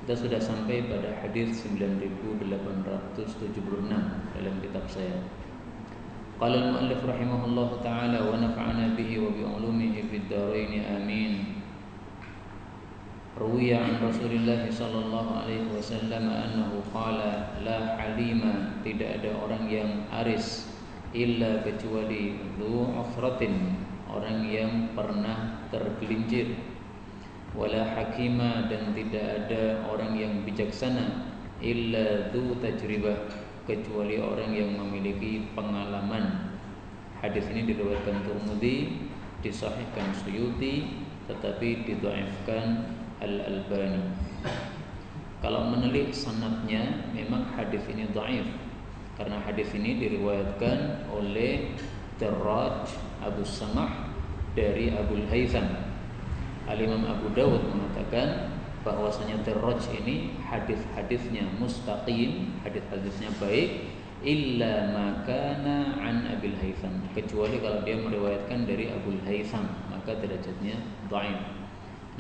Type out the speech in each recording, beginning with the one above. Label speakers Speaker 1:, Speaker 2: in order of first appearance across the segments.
Speaker 1: Kita sudah sampai pada hadis 9876 dalam kitab saya. Qala al-muallif rahimahullahu taala wa nafa'ana bihi wa bi ulumihi fid dharain amin. Ruwiya an Rasulillah sallallahu alaihi wasallam annahu qala la halima, tidak ada orang yang aris illa kecuali dzu ufratin, orang yang pernah tergelincir, wala hakima, dan tidak ada orang yang bijaksana illa dzu tajribah, kecuali orang yang memiliki pengalaman. Hadis ini diriwayatkan Tirmidzi, disahihkan Suyuti, tetapi didhaifkan Al-Albani. Kalau menelik sanadnya, memang hadis ini dhaif, karena hadis ini diriwayatkan oleh Darraj Abu Samah dari Abul Haytham. Al-Imam Abu Dawud mengatakan bahwasanya Darraj ini hadis-hadisnya mustaqim, hadis-hadisnya baik, illa makana an Abil Haytham, kecuali kalau dia meriwayatkan dari Abul Haytham, maka derajatnya dhaif.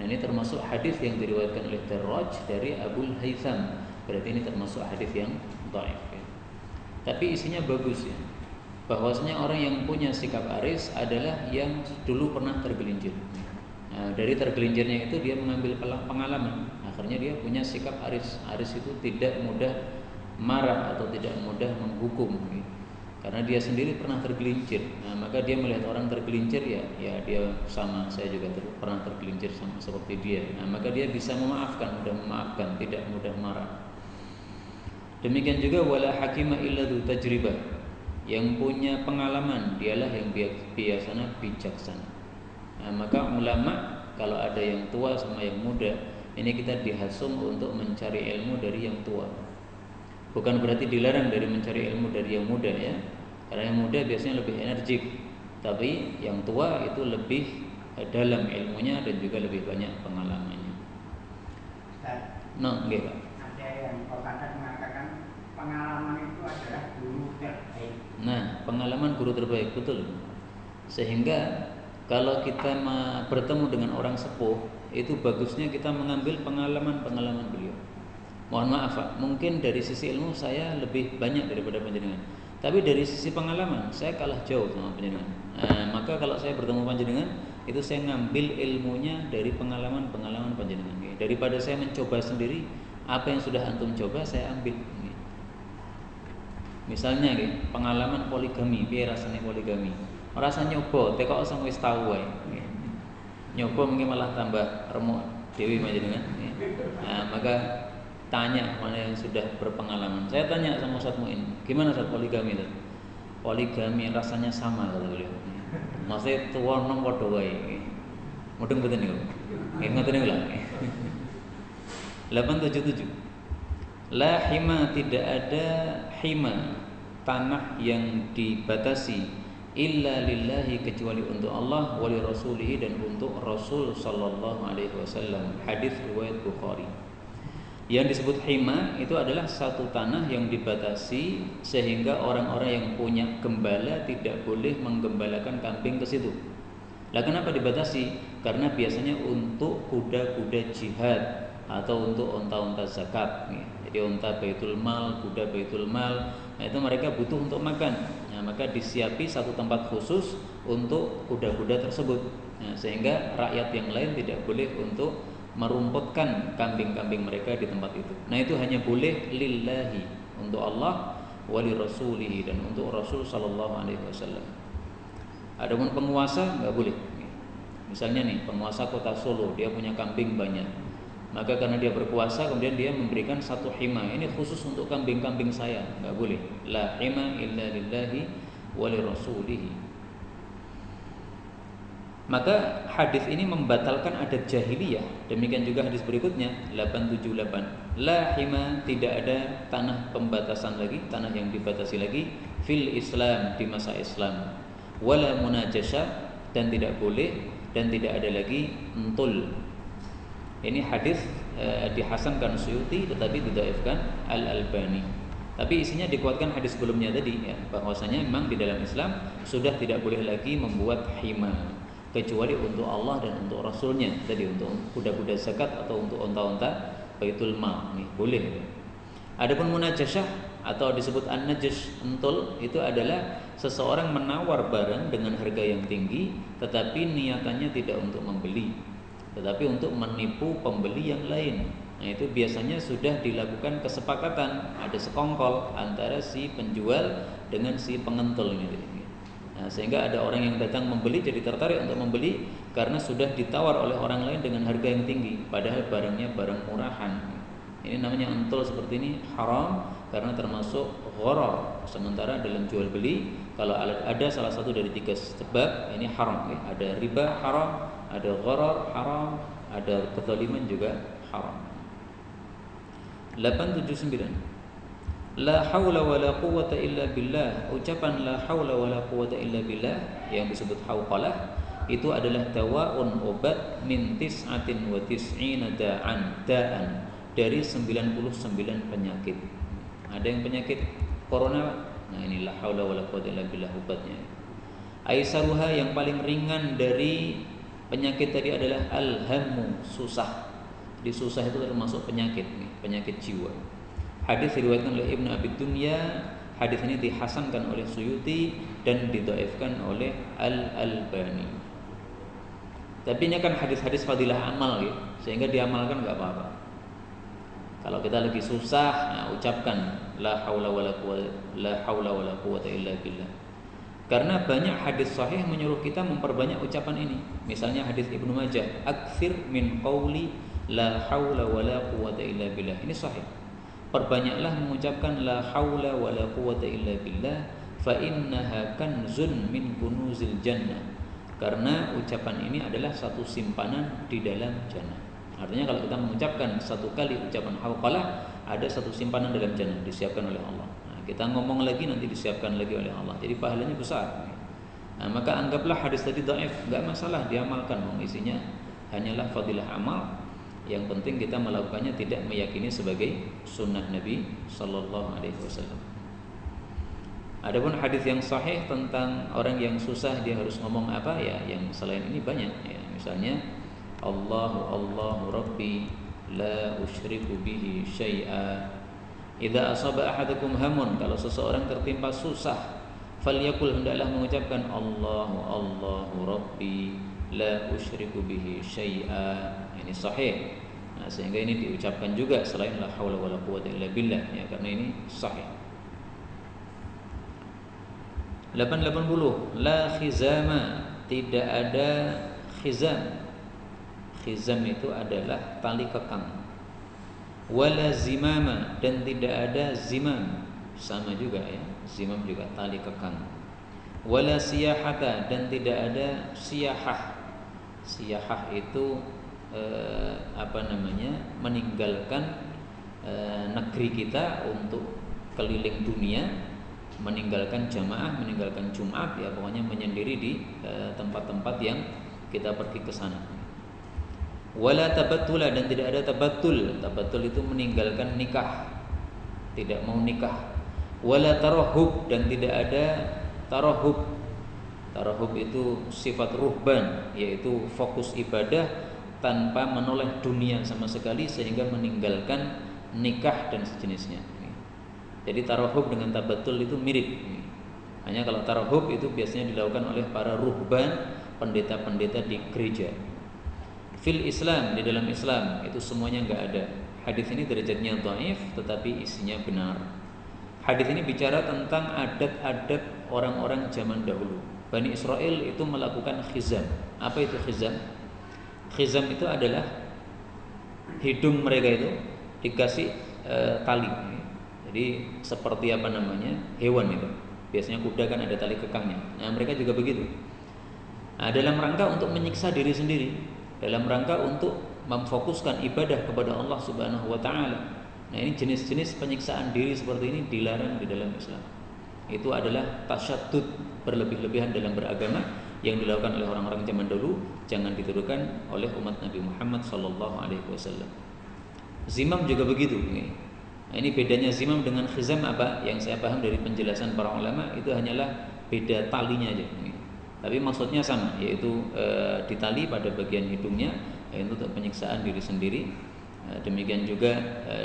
Speaker 1: Nah, ini termasuk hadis yang diriwayatkan oleh Darraj dari Abul Haytham, berarti ini termasuk hadis yang dhaif ya. Tapi isinya bagus ya, bahwasanya orang yang punya sikap aris adalah yang dulu pernah tergelincir. Nah, dari tergelincirnya itu dia mengambil pengalaman, akhirnya dia punya sikap aris. Aris itu tidak mudah marah atau tidak mudah menghukum ya, karena dia sendiri pernah tergelincir. Nah, maka dia melihat orang tergelincir, ya dia sama, saya juga pernah tergelincir sama seperti dia. Nah, maka dia bisa memaafkan, mudah memaafkan, tidak mudah marah. Demikian juga wala hakima illa dzu tajribah, yang punya pengalaman dialah yang biasanya bijaksana. Nah, maka ulama kalau ada yang tua sama yang muda, ini kita dihasum untuk mencari ilmu dari yang tua. Bukan berarti dilarang dari mencari ilmu dari yang muda ya, karena yang muda biasanya lebih energik, tapi yang tua itu lebih dalam ilmunya dan juga lebih banyak pengalamannya. No, nggih Pak.
Speaker 2: Ada yang kadang mengatakan pengalaman itu adalah guru terbaik.
Speaker 1: Nah, pengalaman guru terbaik, betul. Sehingga kalau kita bertemu dengan orang sepuh, itu bagusnya kita mengambil pengalaman beliau. Mohon maaf Pak, mungkin dari sisi ilmu saya lebih banyak daripada panjenengan, tapi dari sisi pengalaman saya kalah jauh sama panjenengan. Nah, maka kalau saya bertemu panjenengan, itu saya ngambil ilmunya dari pengalaman panjenengan. Daripada saya mencoba sendiri, apa yang sudah antum coba saya ambil. Misalnya pengalaman poligami, piye rasanya poligami. Rasa nyoba, teko sang wis tau wae. Nyoba mungkin malah tambah remuk dewi panjenengan. Nah, maka tanya mana yang sudah berpengalaman. Saya tanya sama Ustaz Muin, gimana Ustaz poligami itu? Poligami rasanya sama kata beliau. Maksudnya tua nang padha wae. Mudeng mboten niku. Nggih ngoten niku lho. 877. La hima, tidak ada hima, tanah yang dibatasi, illa lillahi, kecuali untuk Allah, wali rasulihi, dan untuk Rasul sallallahu alaihi wasallam. Hadis riwayat Bukhari. Yang disebut hima itu adalah satu tanah yang dibatasi sehingga orang-orang yang punya gembala tidak boleh menggembalakan kambing ke situ. Lah kenapa dibatasi? Karena biasanya untuk kuda-kuda jihad atau untuk unta-unta zakat. Jadi unta baitul mal, kuda baitul mal, nah itu mereka butuh untuk makan. Nah, maka disiapi satu tempat khusus untuk kuda-kuda tersebut. Nah, sehingga rakyat yang lain tidak boleh untuk merumputkan kambing-kambing mereka di tempat itu. Nah, itu hanya boleh lillahi, untuk Allah, wali rasulihi, dan untuk Rasul sallallahu alaihi wasallam. Adapun penguasa enggak boleh. Misalnya nih, penguasa kota Solo, dia punya kambing banyak. Maka karena dia berkuasa, kemudian dia memberikan satu hima, ini khusus untuk kambing-kambing saya, enggak boleh. La hima illa lillahi wali rasulihi. Maka hadis ini membatalkan adat jahiliyah. Demikian juga hadis berikutnya 878. La hima, tidak ada tanah pembatasan lagi, tanah yang dibatasi lagi fil Islam, di masa Islam. Wala munajasah, dan tidak boleh, dan tidak ada lagi entul. Ini hadis dihasankan Suyuti tetapi didhaifkan Al-Albani. Tapi isinya dikuatkan hadis sebelumnya tadi ya, bahwasanya memang di dalam Islam sudah tidak boleh lagi membuat hima kecuali untuk Allah dan untuk Rasulnya, tadi untuk kuda-kuda zakat atau untuk unta-unta baitul mal, nih boleh. Adapun munajashah atau disebut an-najash, entul, itu adalah seseorang menawar barang dengan harga yang tinggi tetapi niatannya tidak untuk membeli, tetapi untuk menipu pembeli yang lain. Nah, itu biasanya sudah dilakukan kesepakatan, ada sekongkol antara si penjual dengan si pengentul ini. Nah, sehingga ada orang yang datang membeli jadi tertarik untuk membeli karena sudah ditawar oleh orang lain dengan harga yang tinggi, padahal barangnya barang murahan. Ini namanya entul seperti ini haram karena termasuk gharar. Sementara dalam jual beli kalau ada salah satu dari 3 sebab ini haram, ya. Ada riba haram, ada gharar haram, ada kezaliman juga haram. 879. La haula wala quwwata illa billah. Ucapan la haula wala quwwata illa billah yang disebut hauqalah itu adalah dawaun, obat min tis'atin wa tis'ina da'an dari 99 penyakit. Ada yang penyakit corona, nah ini la haula wala quwwata illa billah obatnya. Aisaruha, yang paling ringan dari penyakit tadi adalah al-hammu, susah. Di susah itu termasuk penyakit nih, penyakit jiwa. Hadis diriwayatkan oleh Ibnu Abi Dunya. Hadis ini dihasankan oleh Suyuti dan didhaifkan oleh Al-Albani. Tapi ini kan hadis-hadis fadilah amal ya, sehingga diamalkan enggak apa-apa. Kalau kita lagi susah, nah, ucapkan la haula wala quwwata illa billah. Karena banyak hadis sahih menyuruh kita memperbanyak ucapan ini. Misalnya hadis Ibnu Majah, aktsir min qauli la haula wala quwwata illa billah. Ini sahih. Perbanyaklah mengucapkan la haula wala quwwata illa billah fa innaha kanzun min kunuzil jannah. Karena ucapan ini adalah satu simpanan di dalam jannah. Artinya kalau kita mengucapkan satu kali ucapan hauqalah, ada satu simpanan dalam jannah disiapkan oleh Allah. Nah, kita ngomong lagi nanti disiapkan lagi oleh Allah. Jadi pahalanya besar. Nah, maka anggaplah hadis tadi dhaif, enggak masalah diamalkan, isinya hanyalah fadilah amal. Yang penting kita melakukannya tidak meyakini sebagai sunnah Nabi sallallahu alaihi wasallam. Adapun hadis yang sahih tentang orang yang susah dia harus ngomong apa ya, yang selain ini banyak ya. Misalnya Allahu Rabbi la usyriku bihi syai'a. Idza asaba ahadakum hamun, kalau seseorang tertimpa susah, falyakul, hendaklah mengucapkan Allahu Rabbi la usyriku bihi syai'a. Ini sahih. Nah, sehingga ini diucapkan juga selain la haula wala quwwata illa billah ya, karena ini sahih. 880. La khizama, tidak ada khizam. Khizam itu adalah tali kekang. Wala zimama, dan tidak ada zimam, sama juga ya, zimam juga tali kekang. Wala siyahata, dan tidak ada siyahah. Siyahah itu meninggalkan negeri kita untuk keliling dunia, meninggalkan jamaah, meninggalkan Jumat ya, pokoknya menyendiri di tempat-tempat yang kita pergi ke sana. Wala tabattula, dan tidak ada tabattul. Tabattul itu meninggalkan nikah, tidak mau nikah. Wala tarahub, dan tidak ada tarahub. Tarahub itu sifat ruhban, yaitu fokus ibadah tanpa menoleh dunia sama sekali sehingga meninggalkan nikah dan sejenisnya. Jadi tarahub dengan tabattul itu mirip. Hanya kalau tarahub itu biasanya dilakukan oleh para ruhban, pendeta-pendeta di gereja. Fil Islam, di dalam Islam itu semuanya enggak ada. Hadis ini derajatnya dhaif tetapi isinya benar. Hadis ini bicara tentang adat-adat orang-orang zaman dahulu. Bani Israel itu melakukan khizam. Apa itu khizam? Khizam itu adalah hidung mereka itu dikasih tali. Jadi seperti hewan itu. Biasanya kuda kan ada tali kekangnya. Nah, mereka juga begitu. Nah, dalam rangka untuk menyiksa diri sendiri, dalam rangka untuk memfokuskan ibadah kepada Allah Subhanahu wa taala. Nah, ini jenis-jenis penyiksaan diri seperti ini dilarang di dalam Islam. Itu adalah tasyaddud, berlebih-lebihan dalam beragama yang dilakukan oleh orang-orang zaman dulu, jangan ditirukan oleh umat Nabi Muhammad sallallahu alaihi wasallam. Zimam juga begitu. Nah, ini bedanya zimam dengan khizam apa? Yang saya paham dari penjelasan para ulama itu hanyalah beda talinya aja. Tapi maksudnya sama, yaitu ditali pada bagian hidungnya, yaitu untuk penyiksaan diri sendiri. Demikian juga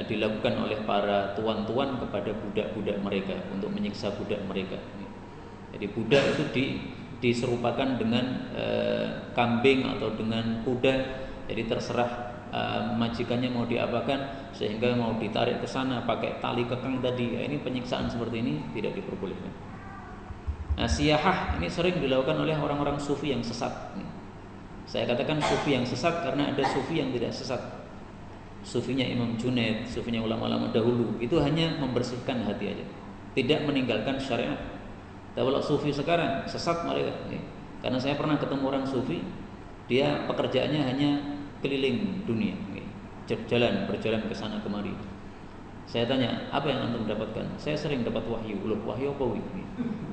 Speaker 1: dilakukan oleh para tuan-tuan kepada budak-budak mereka untuk menyiksa budak mereka. Jadi budak itu diserupakan dengan kambing atau dengan kuda. Jadi terserah majikannya mau diapakan, sehingga mau ditarik ke sana pakai tali kekang tadi. Ini penyiksaan seperti ini tidak diperbolehkan. Nah, siyahah ini sering dilakukan oleh orang-orang sufi yang sesat. Saya katakan sufi yang sesat karena ada sufi yang tidak sesat. Sufinya Imam Junaid, sufinya ulama-ulama dahulu, itu hanya membersihkan hati aja, tidak meninggalkan syariat. Tapi kalau sufi sekarang sesat mereka. Karena saya pernah ketemu orang sufi, dia pekerjaannya hanya keliling dunia, berjalan ke sana kemari. Saya tanya, apa yang antum dapatkan? Saya sering dapat wahyu. Loh, wahyu apa ini?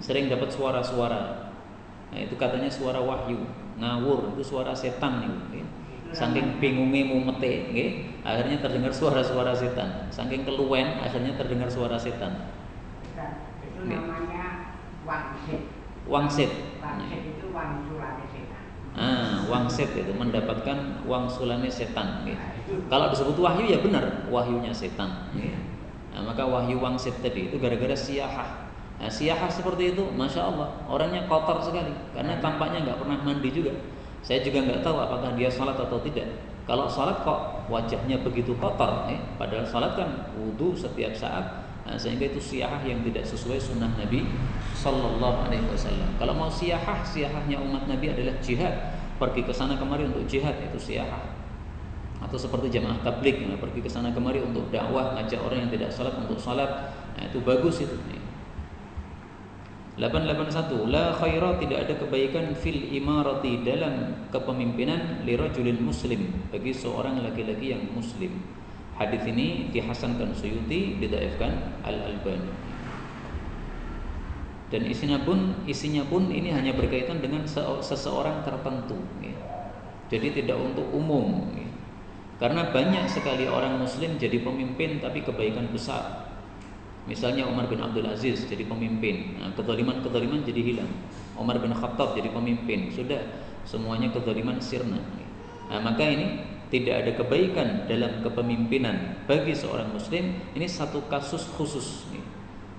Speaker 1: Sering dapat suara-suara. Nah, itu katanya suara wahyu. Ngawur, itu suara setan nih. Saking bingungnya mau mete, akhirnya terdengar suara-suara setan. Saking keluwen, akhirnya terdengar suara setan.
Speaker 2: Itu namanya wangsit.
Speaker 1: Wangsit.
Speaker 2: Wangsit itu wang sulane setan.
Speaker 1: Wangsit itu mendapatkan wang sulane setan. Kalau disebut wahyu ya benar, wahyunya setan. Nah, maka wahyu wangsit tadi itu gara-gara siyahah. Nah, siyahah seperti itu, masya Allah, orangnya kotor sekali karena tampaknya nggak pernah mandi juga. Saya juga nggak tahu apakah dia sholat atau tidak. Kalau sholat kok wajahnya begitu kotor, padahal sholat kan wudu setiap saat. Nah, sehingga itu siyahah yang tidak sesuai sunnah Nabi Sallallahu Alaihi Wasallam. Kalau mau siyahah, siyahahnya umat Nabi adalah jihad, pergi ke sana kemari untuk jihad, itu siyahah. Atau seperti jamaah tabligh, pergi ke sana kemari untuk dakwah, ngajak orang yang tidak sholat untuk sholat. Nah, itu bagus itu. 881, la khaira, tidak ada kebaikan fil imarati, dalam kepemimpinan, lirajulin muslim, bagi seorang laki-laki yang muslim. Hadis ini dihasankan Suyuti, didhaifkan Al-Albani. Dan isinya pun ini hanya berkaitan dengan seseorang tertentu. Jadi tidak untuk umum. Karena banyak sekali orang muslim jadi pemimpin tapi kebaikan besar. Misalnya Umar bin Abdul Aziz jadi pemimpin, kezaliman jadi hilang. Umar bin Khattab jadi pemimpin, sudah semuanya kezaliman sirna. Nah, maka ini tidak ada kebaikan dalam kepemimpinan bagi seorang muslim. Ini satu kasus khusus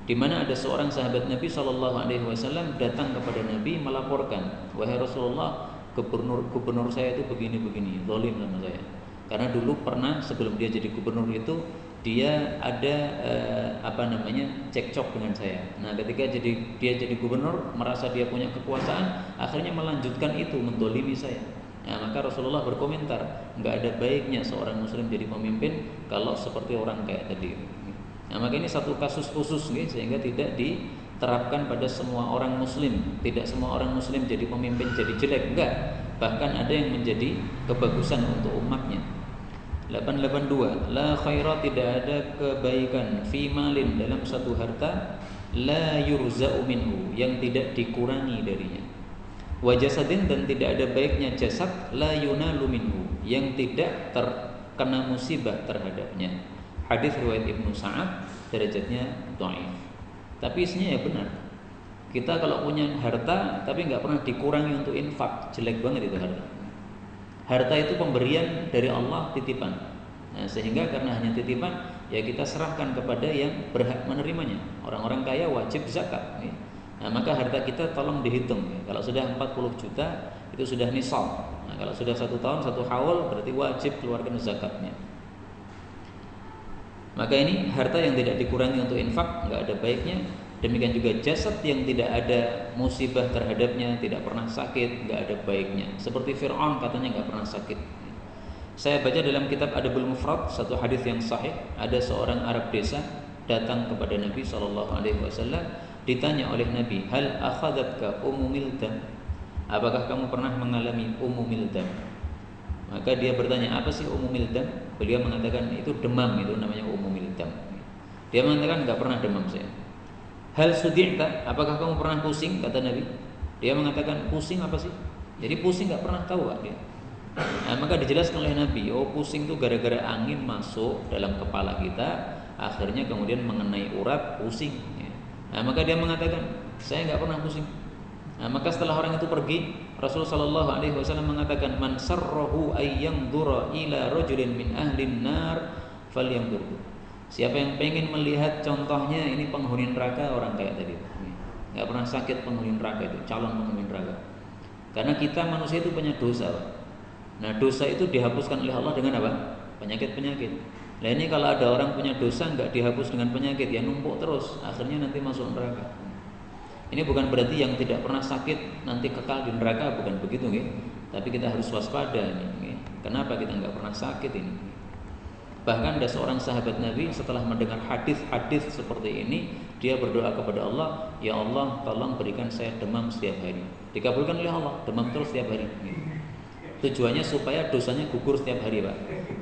Speaker 1: di mana ada seorang sahabat Nabi Shallallahu Alaihi Wasallam datang kepada Nabi melaporkan, wahai Rasulullah, gubernur saya itu begini-begini, zalim sama saya. Karena dulu pernah sebelum dia jadi gubernur itu dia ada cekcok dengan saya. Nah, ketika dia jadi gubernur, merasa dia punya kekuasaan, akhirnya melanjutkan itu, mendolimi saya. Nah, maka Rasulullah berkomentar, nggak ada baiknya seorang muslim jadi pemimpin kalau seperti orang kayak tadi. Nah, maka ini satu kasus khusus, sehingga tidak diterapkan pada semua orang muslim. Tidak semua orang muslim jadi pemimpin jadi jelek, enggak. Bahkan ada yang menjadi kebagusan untuk umatnya. 882, la khaira, tidak ada kebaikan fi malin, dalam satu harta, la yurza'u minhu, yang tidak dikurangi darinya. Wa jasadin, dan tidak ada baiknya jasad, la yunalu minhu, yang tidak terkena musibah terhadapnya. Hadis riwayat Ibnu Sa'ad, derajatnya dhaif. Tapi isinya ya benar. Kita kalau punya harta tapi nggak pernah dikurangi untuk infak, jelek banget itu harta. Harta itu pemberian dari Allah, titipan. Nah, sehingga karena hanya titipan, ya kita serahkan kepada yang berhak menerimanya. Orang-orang kaya wajib zakat. Nah, maka harta kita tolong dihitung. Kalau sudah 40 juta itu sudah nisab. Nah, kalau sudah 1 tahun 1 haul berarti wajib keluarkan zakatnya. Maka ini harta yang tidak dikurangi untuk infak, nggak ada baiknya. Demikian juga jasad yang tidak ada musibah terhadapnya, tidak pernah sakit, nggak ada baiknya. Seperti Fir'aun katanya nggak pernah sakit. Saya baca dalam kitab Adabul Mufrad satu hadis yang sahih. Ada seorang Arab desa datang kepada Nabi SAW. Ditanya oleh Nabi, hal akhadatka umumil dam? Apakah kamu pernah mengalami umumil dam? Maka dia bertanya, apa sih umumil dam? Beliau mengatakan itu demam, itu namanya umumil dam. Dia mengatakan nggak pernah demam saya. Hal sudi'ta, apakah kamu pernah pusing? Kata Nabi. Dia mengatakan, pusing apa sih? Jadi pusing nggak pernah tahu dia. Nah, maka dijelaskan oleh Nabi, oh pusing itu gara-gara angin masuk dalam kepala kita, akhirnya kemudian mengenai urat, pusing. Nah, maka dia mengatakan, saya nggak pernah pusing. Nah, maka setelah orang itu pergi, Rasulullah sallallahu alaihi wasallam mengatakan man sarrahu ay yanzura ila rajulin min ahlin nar falyanzur. Siapa yang pengen melihat contohnya ini penghuni neraka orang kayak tadi. Enggak pernah sakit penghuni neraka itu, calon penghuni neraka. Karena kita manusia itu punya dosa. Nah, dosa itu dihapuskan oleh Allah dengan apa? Penyakit-penyakit. Nah, ini kalau ada orang punya dosa enggak dihapus dengan penyakit, ya numpuk terus, akhirnya nanti masuk neraka. Ini bukan berarti yang tidak pernah sakit nanti kekal di neraka, bukan begitu nggih. Tapi kita harus waspada ini. Kenapa kita enggak pernah sakit ini? Bahkan ada seorang sahabat Nabi setelah mendengar hadis-hadis seperti ini, dia berdoa kepada Allah, "Ya Allah, tolong berikan saya demam setiap hari." Dikabulkan oleh Allah, demam terus setiap hari. Tujuannya supaya dosanya gugur setiap hari, Pak.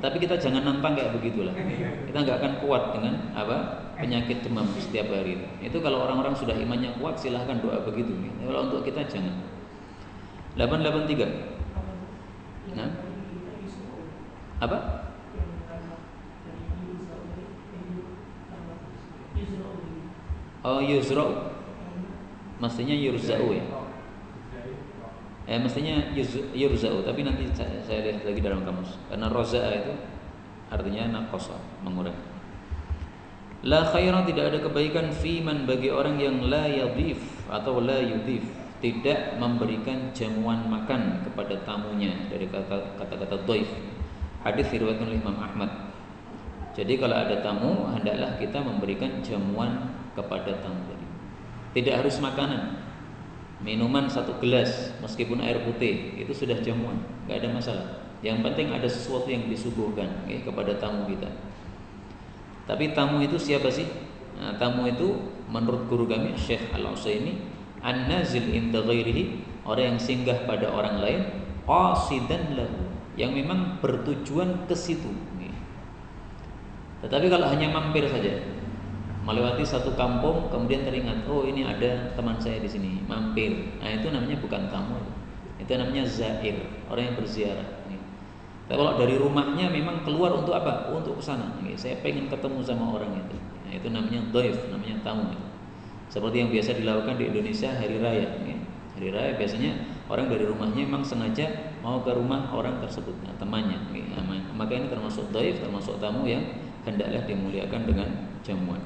Speaker 1: Tapi kita jangan nantang kayak begitulah. Kita nggak akan kuat dengan apa? Penyakit demam setiap hari. Itu kalau orang-orang sudah imannya kuat, silahkan doa begitu. Kalau untuk kita jangan. 883. Nah. Apa? Oh, yuzra'u. Mestinya yurza'u ya. Mestinya yurza'u, tapi nanti saya lihat lagi dalam kamus. Karena roza'a itu artinya naqasa, mengurangi. La khaira, tidak ada kebaikan fiman bagi orang yang la yadhif atau la yudhif, tidak memberikan jamuan makan kepada tamunya, dari kata-kata dhaif. Hadis diriwayatkan oleh Imam Ahmad. Jadi kalau ada tamu, hendaklah kita memberikan jamuan kepada tamu tadi. Tidak harus makanan. Minuman 1 gelas meskipun air putih itu sudah jamuan, enggak ada masalah. Yang penting ada sesuatu yang disuguhkan kepada tamu kita. Tapi tamu itu siapa sih? Nah, tamu itu menurut guru kami Syekh Al-Utsaimin, an-nazil inda ghairihi, orang yang singgah pada orang lain, qasidan lahu, yang memang bertujuan ke situ. Tetapi kalau hanya mampir saja, melewati satu kampung kemudian teringat, oh ini ada teman saya di sini, mampir. Nah, itu namanya bukan tamu. Itu namanya zair, orang yang berziarah. Tapi kalau dari rumahnya memang keluar untuk apa? Untuk ke sana. Saya pengen ketemu sama orang itu. Nah, itu namanya dhaif, namanya tamu. Seperti yang biasa dilakukan di Indonesia hari raya. Hari raya biasanya orang dari rumahnya memang sengaja mau ke rumah orang tersebut, nah, temannya. Maka ini termasuk dhaif, termasuk tamu yang hendaklah dimuliakan dengan jamuan.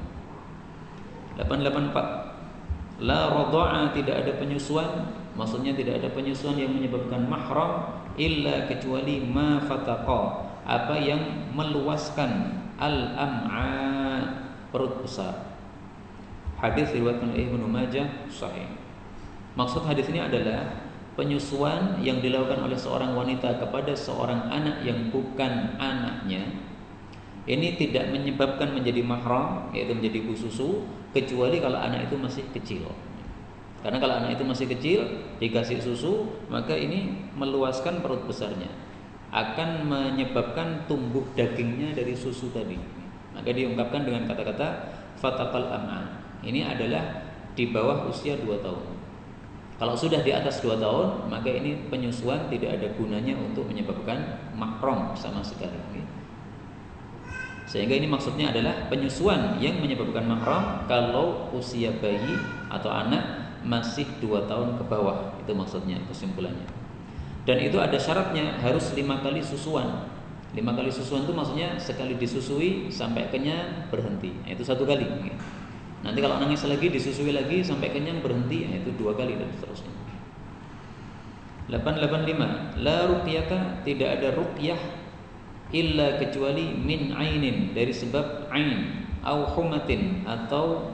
Speaker 1: 884. La radha'a, tidak ada penyusuan, maksudnya tidak ada penyusuan yang menyebabkan mahram illa kecuali ma fataqa, apa yang meluaskan al-am'a, perut besar. Hadis riwayat oleh Ibnu Majah sahih. Maksud hadis ini adalah penyusuan yang dilakukan oleh seorang wanita kepada seorang anak yang bukan anaknya. Ini tidak menyebabkan menjadi mahram, yaitu menjadi ibu susu, kecuali kalau anak itu masih kecil. Karena kalau anak itu masih kecil, dikasih susu, maka ini meluaskan perut besarnya, akan menyebabkan tumbuh dagingnya dari susu tadi. Maka diungkapkan dengan kata-kata fataqal am'a. Ini adalah di bawah usia 2 tahun. Kalau sudah di atas 2 tahun, maka ini penyusuan tidak ada gunanya untuk menyebabkan mahram sama sekali. Sehingga ini maksudnya adalah penyusuan yang menyebabkan mahram kalau usia bayi atau anak masih 2 tahun ke bawah. Itu maksudnya, kesimpulannya. Dan itu ada syaratnya, harus 5 kali susuan. 5 kali susuan itu maksudnya sekali disusui sampai kenyang berhenti. Itu 1 kali. Nanti kalau nangis lagi disusui lagi sampai kenyang berhenti, itu 2 kali dan seterusnya. 885. La ruqyata, tidak ada ruqyah illa kecuali min ainin, dari sebab ain, au humatin, atau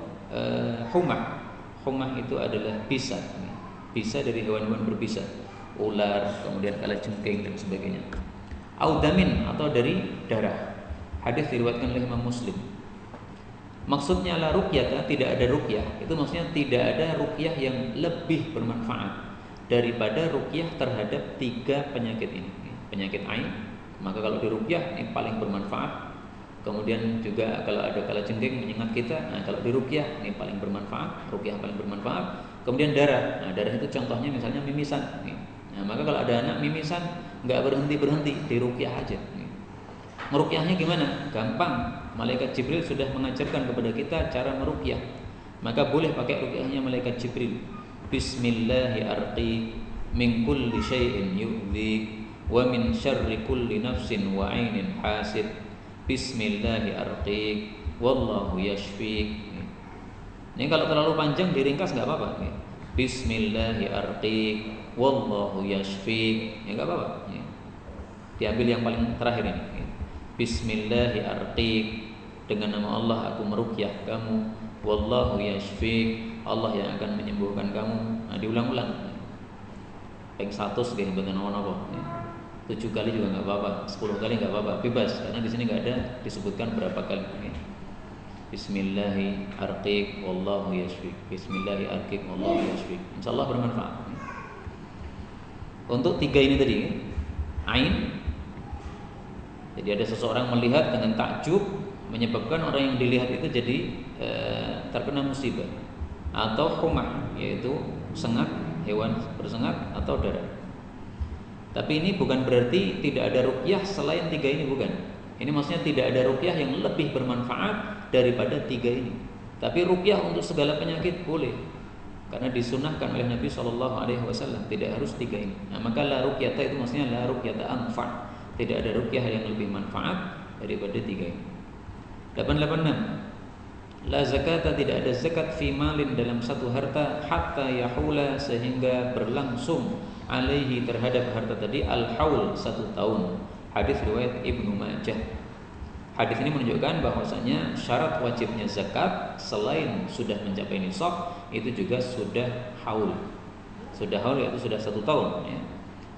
Speaker 1: humah. Humah itu adalah bisa dari hewan-hewan berbisa, ular, kemudian kalajengking dan sebagainya. Au damin, atau dari darah. Hadis diriwayatkan oleh Imam Muslim. Maksudnya la ruqyata, tidak ada ruqyah. Itu maksudnya tidak ada ruqyah yang lebih bermanfaat daripada ruqyah terhadap 3 penyakit ini. Penyakit ain, maka kalau diruqyah ini paling bermanfaat. Kemudian juga kalau ada kalajengking menyengat kita, nah kalau diruqyah ini paling bermanfaat, ruqyah paling bermanfaat. Kemudian darah. Nah, darah itu contohnya misalnya mimisan. Nah, maka kalau ada anak mimisan enggak berhenti, diruqyah aja. Meruqyahnya gimana? Gampang. Malaikat Jibril sudah mengajarkan kepada kita cara meruqyah. Maka boleh pakai ruqyahnya malaikat Jibril. Bismillahirrahmanirrahim. min kulli syai'in yu'dhik wa min syarri kulli nafsin wa 'ainin hasid bismillahi arqiq wallahu yashfik. Ini kalau terlalu panjang diringkas nggak apa-apa. Bismillahi arqiq wallahu yashfik, ya nggak apa-apa. Diambil yang paling terakhir ini. Bismillahi arqiq, dengan nama Allah aku meruqyah kamu. Wallahu yashfik, Allah yang akan menyembuhkan kamu. Nah, diulang-ulang. Peng 100 nggih mboten napa-napa. 7 kali juga nggak apa-apa, 10 kali nggak apa-apa, bebas karena di sini nggak ada disebutkan berapa kali. Bismillahi arqiq wallahu yashfik. Bismillahi arqiq wallahu yashfik. Insyaallah bermanfaat. Untuk 3 ini tadi, ain. Jadi ada seseorang melihat dengan takjub menyebabkan orang yang dilihat itu jadi terkena musibah, atau humah, yaitu sengat, hewan bersengat atau darah. Tapi ini bukan berarti tidak ada ruqyah selain 3 ini, bukan. Ini maksudnya tidak ada ruqyah yang lebih bermanfaat daripada 3 ini. Tapi ruqyah untuk segala penyakit boleh, karena disunahkan oleh Nabi SAW. Tidak harus 3 ini. Nah, maka la ruqyata itu maksudnya la ruqyata anfa'. Tidak ada ruqyah yang lebih manfaat daripada 3 ini. 886. La zakata, tidak ada zakat fi malin, dalam satu harta, hatta yahula, sehingga berlangsung, alaihi, terhadap harta tadi, al-haul, 1 tahun. Hadis riwayat Ibnu Majah. Hadis ini menunjukkan bahwasanya syarat wajibnya zakat selain sudah mencapai nisab, itu juga sudah haul. Sudah haul yaitu sudah 1 tahun, ya.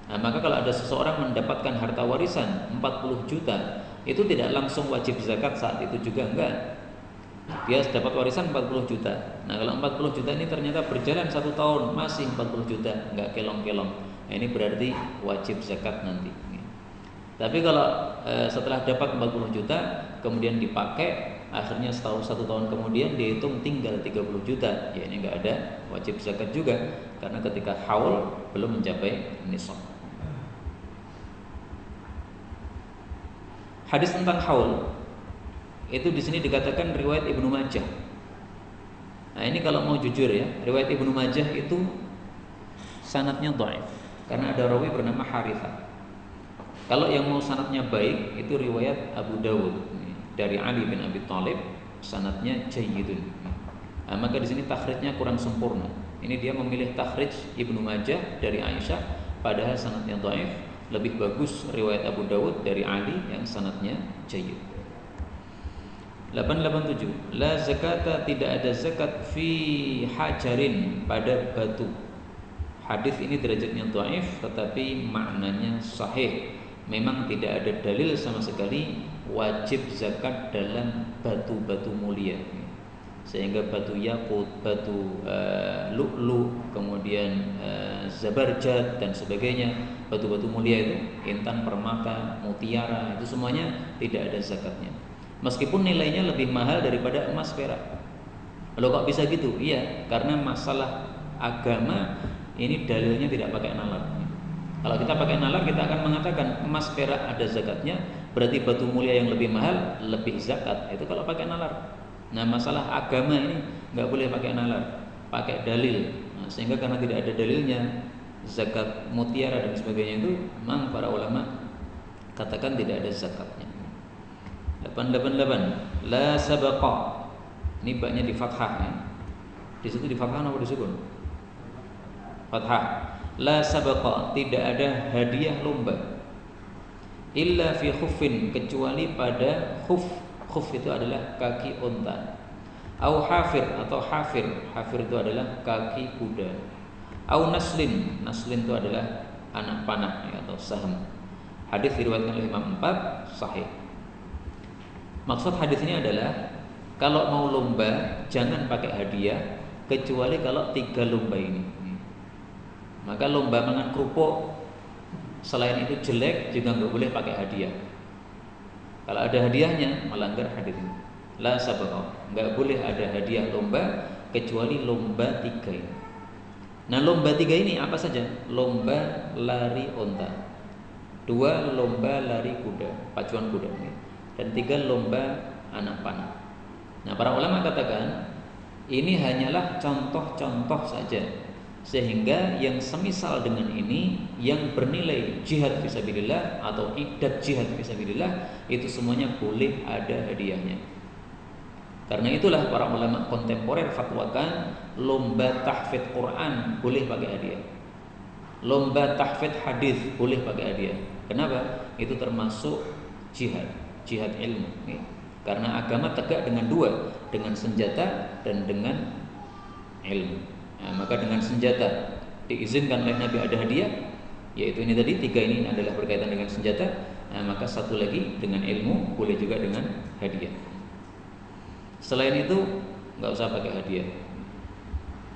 Speaker 1: Nah, maka kalau ada seseorang mendapatkan harta warisan 40 juta, itu tidak langsung wajib zakat saat itu juga, enggak. Dia dapat warisan 40 juta. Nah, kalau 40 juta ini ternyata berjalan 1 tahun masih 40 juta, enggak kelong-kelong. Nah, ini berarti wajib zakat nanti. Tapi kalau setelah dapat 40 juta kemudian dipakai, akhirnya 1 tahun kemudian dihitung tinggal 30 juta, ya ini enggak ada wajib zakat juga, karena ketika haul belum mencapai nisab. Hadis tentang haul itu di sini dikatakan riwayat Ibnu Majah. Nah, ini kalau mau jujur ya, riwayat Ibnu Majah itu sanadnya dhaif karena ada rawi bernama Harithah. Kalau yang mau sanadnya baik itu riwayat Abu Dawud dari Ali bin Abi Thalib, sanadnya jayyidun. Nah, maka di sini takhrijnya kurang sempurna. Ini dia memilih takhrij Ibnu Majah dari Aisyah, padahal sanadnya dhaif. Lebih bagus riwayat Abu Dawud dari Ali yang sanadnya jayyid. 887. La zakata, tidak ada zakat fi hajarin, pada batu. Hadis ini derajatnya dhaif tetapi maknanya sahih. Memang tidak ada dalil sama sekali wajib zakat dalam batu-batu mulia. Sehingga batu yakut, batu lu'lu, kemudian zabarjad dan sebagainya, batu-batu mulia itu, intan, permata, mutiara, itu semuanya tidak ada zakatnya. Meskipun nilainya lebih mahal daripada emas perak. Loh, kok bisa gitu? Iya, karena masalah agama ini dalilnya tidak pakai nalar. Kalau kita pakai nalar, kita akan mengatakan emas perak ada zakatnya, berarti batu mulia yang lebih mahal lebih zakat. Itu kalau pakai nalar. Nah, masalah agama ini nggak boleh pakai nalar, pakai dalil. Nah, sehingga karena tidak ada dalilnya, zakat mutiara dan sebagainya itu memang para ulama katakan tidak ada zakatnya. 888. La sabaqa. Ini baknya di fathah ya. Di situ di fathah atau disukun? Fathah. La sabaqa, tidak ada hadiah lomba. Illa fi khuffin, kecuali pada khuf. Khuf itu adalah kaki unta. Au hafir, atau hafir. Hafir itu adalah kaki kuda. Au naslin. Naslin itu adalah anak panah ya, atau saham. Hadis diriwayatkan oleh Imam 4, sahih. Maksud hadis ini adalah kalau mau lomba jangan pakai hadiah, kecuali kalau 3 lomba ini. Maka lomba makan kerupuk selain itu jelek juga nggak boleh pakai hadiah. Kalau ada hadiahnya melanggar hadis ini. La sabaqa, nggak boleh ada hadiah lomba kecuali lomba 3 ini. Nah, lomba 3 ini apa saja? Lomba lari unta, 2 lomba lari kuda, pacuan kuda, dan 3 lomba anak panah. Nah, para ulama katakan ini hanyalah contoh-contoh saja. Sehingga yang semisal dengan ini yang bernilai jihad fisabilillah atau idat jihad fisabilillah itu semuanya boleh ada hadiahnya. Karena itulah para ulama kontemporer fatwakan lomba tahfidz Quran boleh pakai hadiah. Lomba tahfidz hadis boleh pakai hadiah. Kenapa? Itu termasuk jihad ilmu. Karena agama tegak dengan dua, dengan senjata dan dengan ilmu. Nah, maka dengan senjata diizinkan oleh Nabi ada hadiah, yaitu ini tadi 3 ini adalah berkaitan dengan senjata. Nah, maka satu lagi dengan ilmu boleh juga dengan hadiah. Selain itu nggak usah pakai hadiah.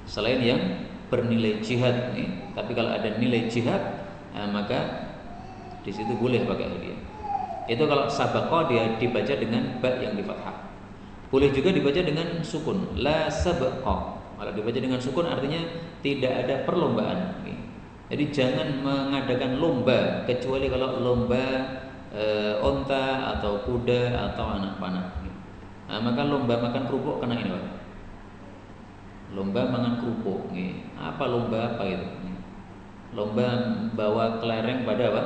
Speaker 1: Selain yang bernilai jihad nih, tapi kalau ada nilai jihad, nah, maka di situ boleh pakai hadiah. Itu kalau sabaqah dia dibaca dengan ba yang di fathah. Boleh juga dibaca dengan sukun, la sabaqah. Kalau dibaca dengan sukun artinya tidak ada perlombaan. Jadi jangan mengadakan lomba kecuali kalau lomba onta atau kuda atau anak panah. Nah, maka lomba makan kerupuk kena ini Pak. Lomba makan kerupuk. Apa lomba apa itu? Lomba bawa kelereng pada apa?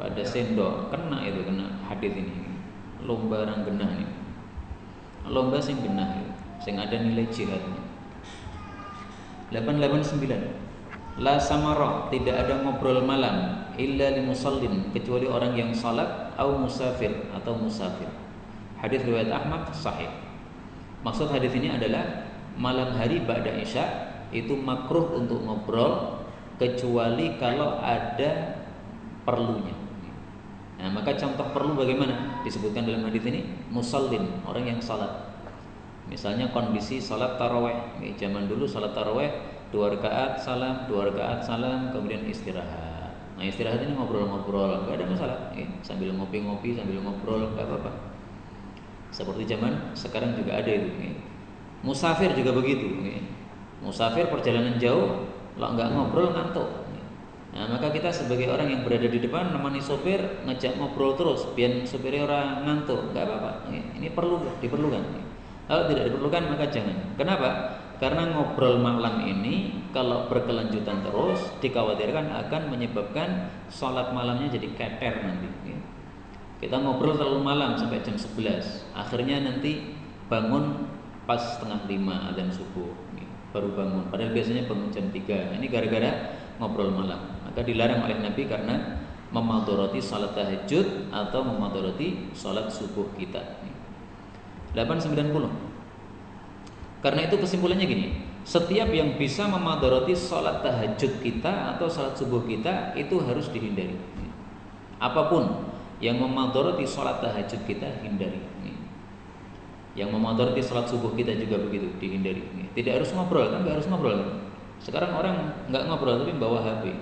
Speaker 1: Pada sendok. Kena itu, kena hadis ini. Lomba orang genah ini. Lomba sing genah itu. Sing ada nilai jihadnya. 889. La samara, tidak ada ngobrol malam illa li musallin, kecuali orang yang salat au musafir atau musafir. Hadis riwayat Ahmad sahih. Maksud hadis ini adalah malam hari ba'da isya itu makruh untuk ngobrol kecuali kalau ada perlunya. Nah, maka contoh perlu bagaimana? Disebutkan dalam hadis ini musallin, orang yang salat. Misalnya kondisi salat tarawih. Zaman dulu salat tarawih 2 rakaat salam, 2 rakaat salam, kemudian istirahat. Nah, istirahat ini ngobrol-ngobrol, enggak ada masalah. Sambil ngopi-ngopi, sambil ngobrol, enggak apa-apa. Seperti zaman sekarang juga ada itu. Musafir juga begitu. Musafir perjalanan jauh, kalau enggak ngobrol ngantuk. Nah, maka kita sebagai orang yang berada di depan nemani sopir, ngajak ngobrol terus, biar sopirnya orang ngantuk, enggak apa-apa. Ini diperlukan. Kalau tidak diperlukan maka jangan. Kenapa? Karena ngobrol malam ini kalau berkelanjutan terus dikhawatirkan akan menyebabkan sholat malamnya jadi keter nanti. Kita ngobrol terlalu malam sampai jam 11, akhirnya nanti bangun pas 4:30 adzan subuh, baru bangun. Padahal biasanya bangun jam 3. Ini gara-gara ngobrol malam. Maka dilarang oleh Nabi karena memadharati sholat tahajud atau memadharati sholat subuh kita. 890. Karena itu kesimpulannya gini, setiap yang bisa memadharati salat tahajud kita atau salat subuh kita itu harus dihindari. Apapun yang memadharati salat tahajud kita hindari. Yang memadharati salat subuh kita juga begitu, dihindari. Tidak harus ngobrol, kan enggak harus ngobrol. Sekarang orang enggak ngobrol tapi bawa HP.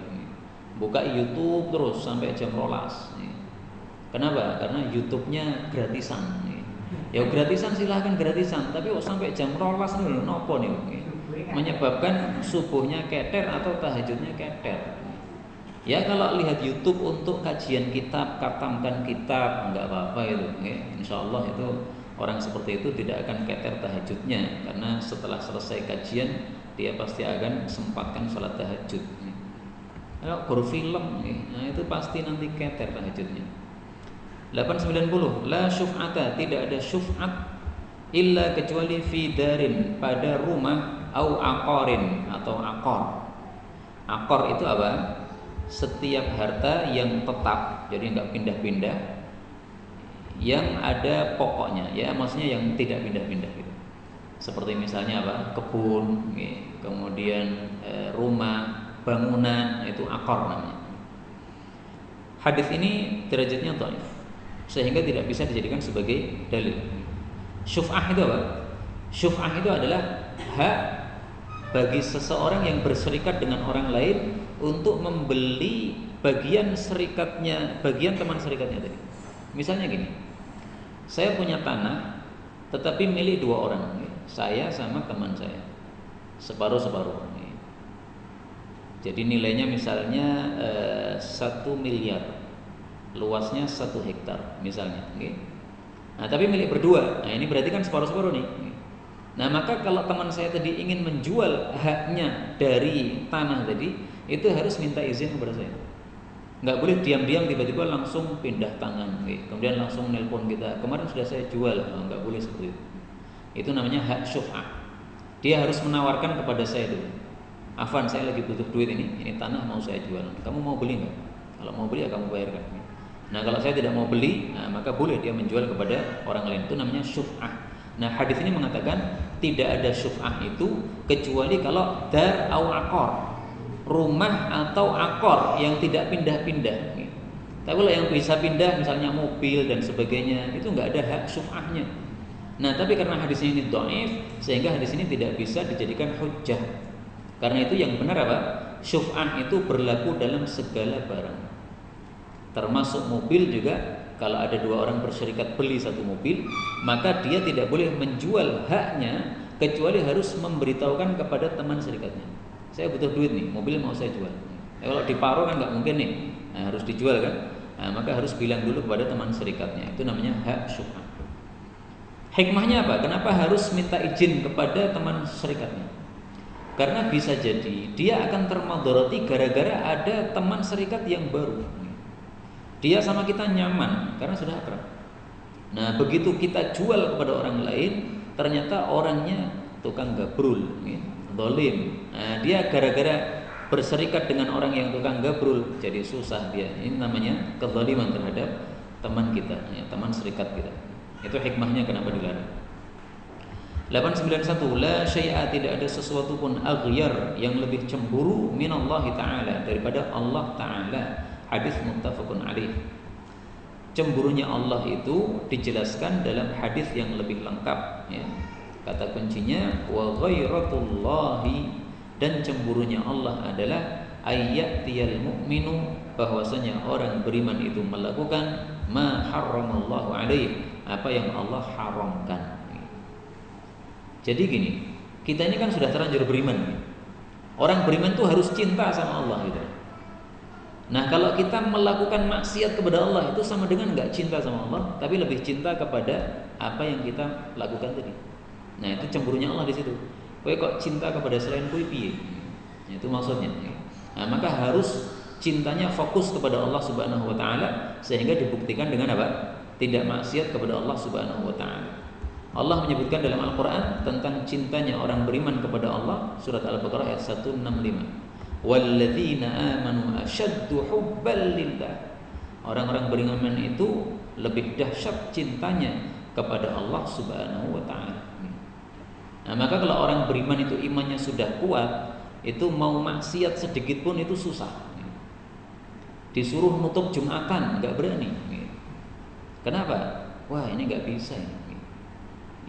Speaker 1: Buka YouTube terus sampai jam 12. Kenapa? Karena YouTube-nya gratisan. Ya gratisan silahkan gratisan, tapi sampai jam 12 dulu nopo nih, menyebabkan subuhnya keter atau tahajudnya keter. Ya kalau lihat YouTube untuk kajian kitab, khatamkan kitab, enggak apa-apa itu. Insya Allah itu orang seperti itu tidak akan keter tahajudnya, karena setelah selesai kajian dia pasti akan sempatkan sholat tahajud. Kalau berfilm, nah itu pasti nanti keter tahajudnya. 890. La syuf'ata, tidak ada syuf'at illa kecuali fi darin, pada rumah, au aqarin atau aqar. Aqar itu apa? Setiap harta yang tetap, jadi enggak pindah-pindah, yang ada pokoknya, ya maksudnya yang tidak pindah-pindah gitu. Seperti misalnya apa? Kebun, kemudian rumah, bangunan, itu aqar namanya. Hadis ini derajatnya dhaif, sehingga tidak bisa dijadikan sebagai dalil. Syuf'ah itu apa? Syuf'ah itu adalah hak bagi seseorang yang berserikat dengan orang lain untuk membeli bagian serikatnya, bagian teman serikatnya tadi. Misalnya gini, saya punya tanah tetapi milik 2 orang, saya sama teman saya, separuh-separuh. Jadi nilainya misalnya 1 miliar, luasnya 1 hektar misalnya. Nah tapi milik berdua, nah ini berarti kan separuh-separuh nih. Nah maka kalau teman saya tadi ingin menjual haknya dari tanah tadi, itu harus minta izin kepada saya. Nggak boleh diam-diam tiba-tiba langsung pindah tangan, kemudian langsung nelpon kita, kemarin sudah saya jual. Nggak boleh seperti itu. Itu namanya hak syuf'ah. Dia harus menawarkan kepada saya dulu, Afan, saya lagi butuh duit ini tanah mau saya jual. Kamu mau beli nggak? Kalau mau beli ya kamu bayarkan. Nah kalau saya tidak mau beli, maka boleh dia menjual kepada orang lain. Itu namanya syuf'ah. Nah hadis ini mengatakan tidak ada syuf'ah itu kecuali kalau dar au aqar, rumah atau akor yang tidak pindah-pindah. Tapi kalau yang bisa pindah, misalnya mobil dan sebagainya, itu nggak ada hak syuf'ahnya. Nah, tapi karena hadis ini dhaif, sehingga hadis ini tidak bisa dijadikan hujjah. Karena itu yang benar apa? Syuf'ah itu berlaku dalam segala barang. Termasuk mobil juga, kalau ada dua orang berserikat beli satu mobil, maka dia tidak boleh menjual haknya kecuali harus memberitahukan kepada teman serikatnya. Saya butuh duit nih, mobil mau saya jual. Kalau diparuh kan nggak mungkin nih, harus dijual kan? Maka harus bilang dulu kepada teman serikatnya. Itu namanya hak syuf'ah. Hikmahnya apa? Kenapa harus minta izin kepada teman serikatnya? Karena bisa jadi dia akan termadharati gara-gara ada teman serikat yang baru. Dia sama kita nyaman karena sudah akrab. Nah, begitu kita jual kepada orang lain, ternyata orangnya tukang gabrul, zalim. Nah, dia gara-gara berserikat dengan orang yang tukang gabrul, jadi susah dia. Ini namanya kezaliman terhadap teman kita, teman serikat kita. Itu hikmahnya kenapa dilarang. 891, la syai'a, tidak ada sesuatu pun aghyar yang lebih cemburu minallahi ta'ala, daripada Allah ta'ala. Hadis muttafaqun alaih. Cemburunya Allah itu dijelaskan dalam hadis yang lebih lengkap, ya. Kata kuncinya wa ghairatullahi, dan cemburunya Allah adalah ayyatiyal mu'minu, bahwasanya orang beriman itu melakukan ma harramallahu alaih, apa yang Allah haramkan. Jadi gini, kita ini kan sudah terlanjur beriman. Orang beriman itu harus cinta sama Allah gitu. Nah kalau kita melakukan maksiat kepada Allah, itu sama dengan nggak cinta sama Allah, tapi lebih cinta kepada apa yang kita lakukan tadi. Nah itu cemburunya Allah di situ. Kowe kok cinta kepada selain kowe piye? Itu maksudnya. Nah, maka harus cintanya fokus kepada Allah Subhanahu wa taala, sehingga dibuktikan dengan apa? Tidak maksiat kepada Allah Subhanahu wa taala. Allah menyebutkan dalam Al-Qur'an tentang cintanya orang beriman kepada Allah, surat Al-Baqarah ayat 165. Walladzina amanu asyaddu hubban lillah. Orang-orang beriman itu lebih dahsyat cintanya kepada Allah Subhanahu wa taala. Nah, maka kalau orang beriman itu imannya sudah kuat, itu mau maksiat sedikit pun itu susah. Disuruh nutup Jumatan enggak berani. Kenapa? Wah, ini enggak bisa ini.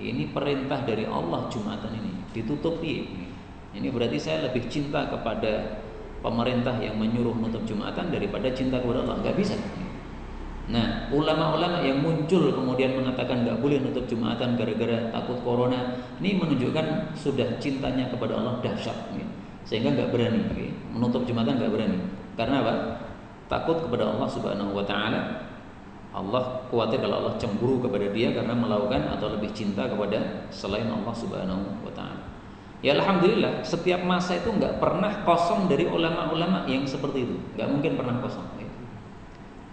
Speaker 1: Ini perintah dari Allah Jumatan ini ditutupi. Ini berarti saya lebih cinta kepada pemerintah yang menyuruh nutup Jumatan daripada cinta kepada Allah. Enggak bisa. Nah, ulama-ulama yang muncul kemudian mengatakan enggak boleh nutup Jumatan gara-gara takut corona, ini menunjukkan sudah cintanya kepada Allah dahsyat, sehingga enggak berani menutup Jumatan, enggak berani. Karena apa? Takut kepada Allah Subhanahu wa taala. Allah khawatir kalau Allah cemburu kepada dia karena melakukan atau lebih cinta kepada selain Allah Subhanahu wa taala. Ya alhamdulillah, setiap masa itu enggak pernah kosong dari ulama-ulama yang seperti itu. Enggak mungkin pernah kosong.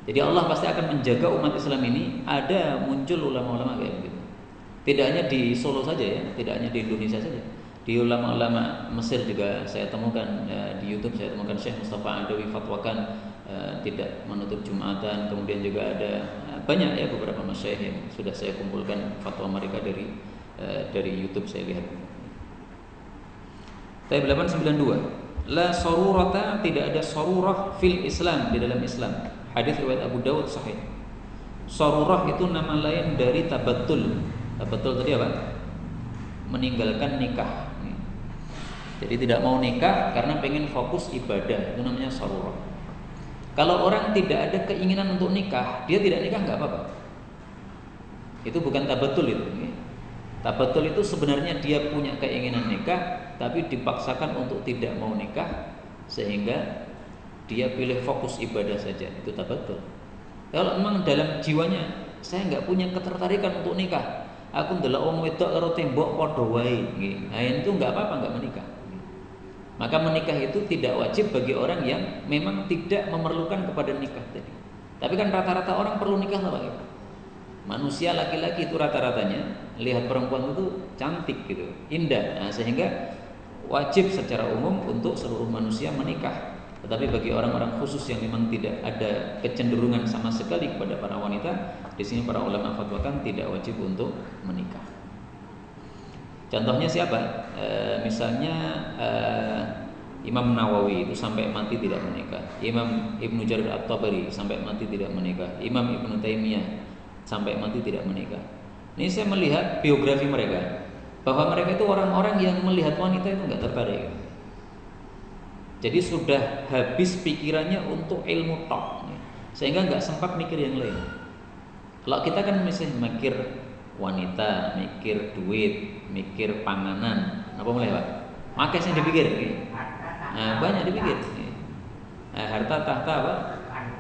Speaker 1: Jadi Allah pasti akan menjaga umat Islam ini, ada muncul ulama-ulama kayak begitu. Tidak hanya di Solo saja ya, tidak hanya di Indonesia saja. Di ulama-ulama Mesir juga saya temukan, di YouTube saya temukan Syekh Mustafa Adawi fatwakan tidak menutup Jumatan. Kemudian juga ada banyak ya beberapa masyayikh yang sudah saya kumpulkan fatwa mereka dari YouTube saya lihat. Ayat 892, la sarurata, tidak ada sarurah fil Islam, di dalam Islam. Hadis riwayat Abu Dawud sahih. Sarurah itu nama lain dari tabattul. Tabattul tadi apa? Meninggalkan nikah. Jadi tidak mau nikah karena pengen fokus ibadah, itu namanya sarurah. Kalau orang tidak ada keinginan untuk nikah, dia tidak nikah nggak apa-apa. Itu bukan tabattul itu. Tabattul itu sebenarnya dia punya keinginan nikah, tapi dipaksakan untuk tidak mau nikah sehingga dia pilih fokus ibadah saja. Itu tabattul. Kalau memang dalam jiwanya saya nggak punya ketertarikan untuk nikah, aku ndelok wong wedok karo tembok padha wae nggih. Nah, itu enggak apa-apa, enggak menikah. Maka menikah itu tidak wajib bagi orang yang memang tidak memerlukan kepada nikah tadi. Tapi kan rata-rata orang perlu nikah lah Pak. Manusia laki-laki itu rata-ratanya lihat perempuan itu cantik gitu, indah. Nah, sehingga wajib secara umum untuk seluruh manusia menikah. Tetapi bagi orang-orang khusus yang memang tidak ada kecenderungan sama sekali kepada para wanita, di sini para ulama fatwakan tidak wajib untuk menikah. Contohnya siapa? Misalnya Imam Nawawi itu sampai mati tidak menikah. Imam Ibnu Jarir At-Tabari sampai mati tidak menikah. Imam Ibnu Taimiyah sampai mati tidak menikah. Ini saya melihat biografi mereka, bahwa mereka itu orang-orang yang melihat wanita itu nggak tertarik. Jadi sudah habis pikirannya untuk ilmu tok, sehingga nggak sempat mikir yang lain. Kalau kita kan mesti mikir wanita, mikir duit, mikir panganan, apa mulai Pak? Makanya saya dipikir, nah, banyak dipikir. Nah, harta tahta apa?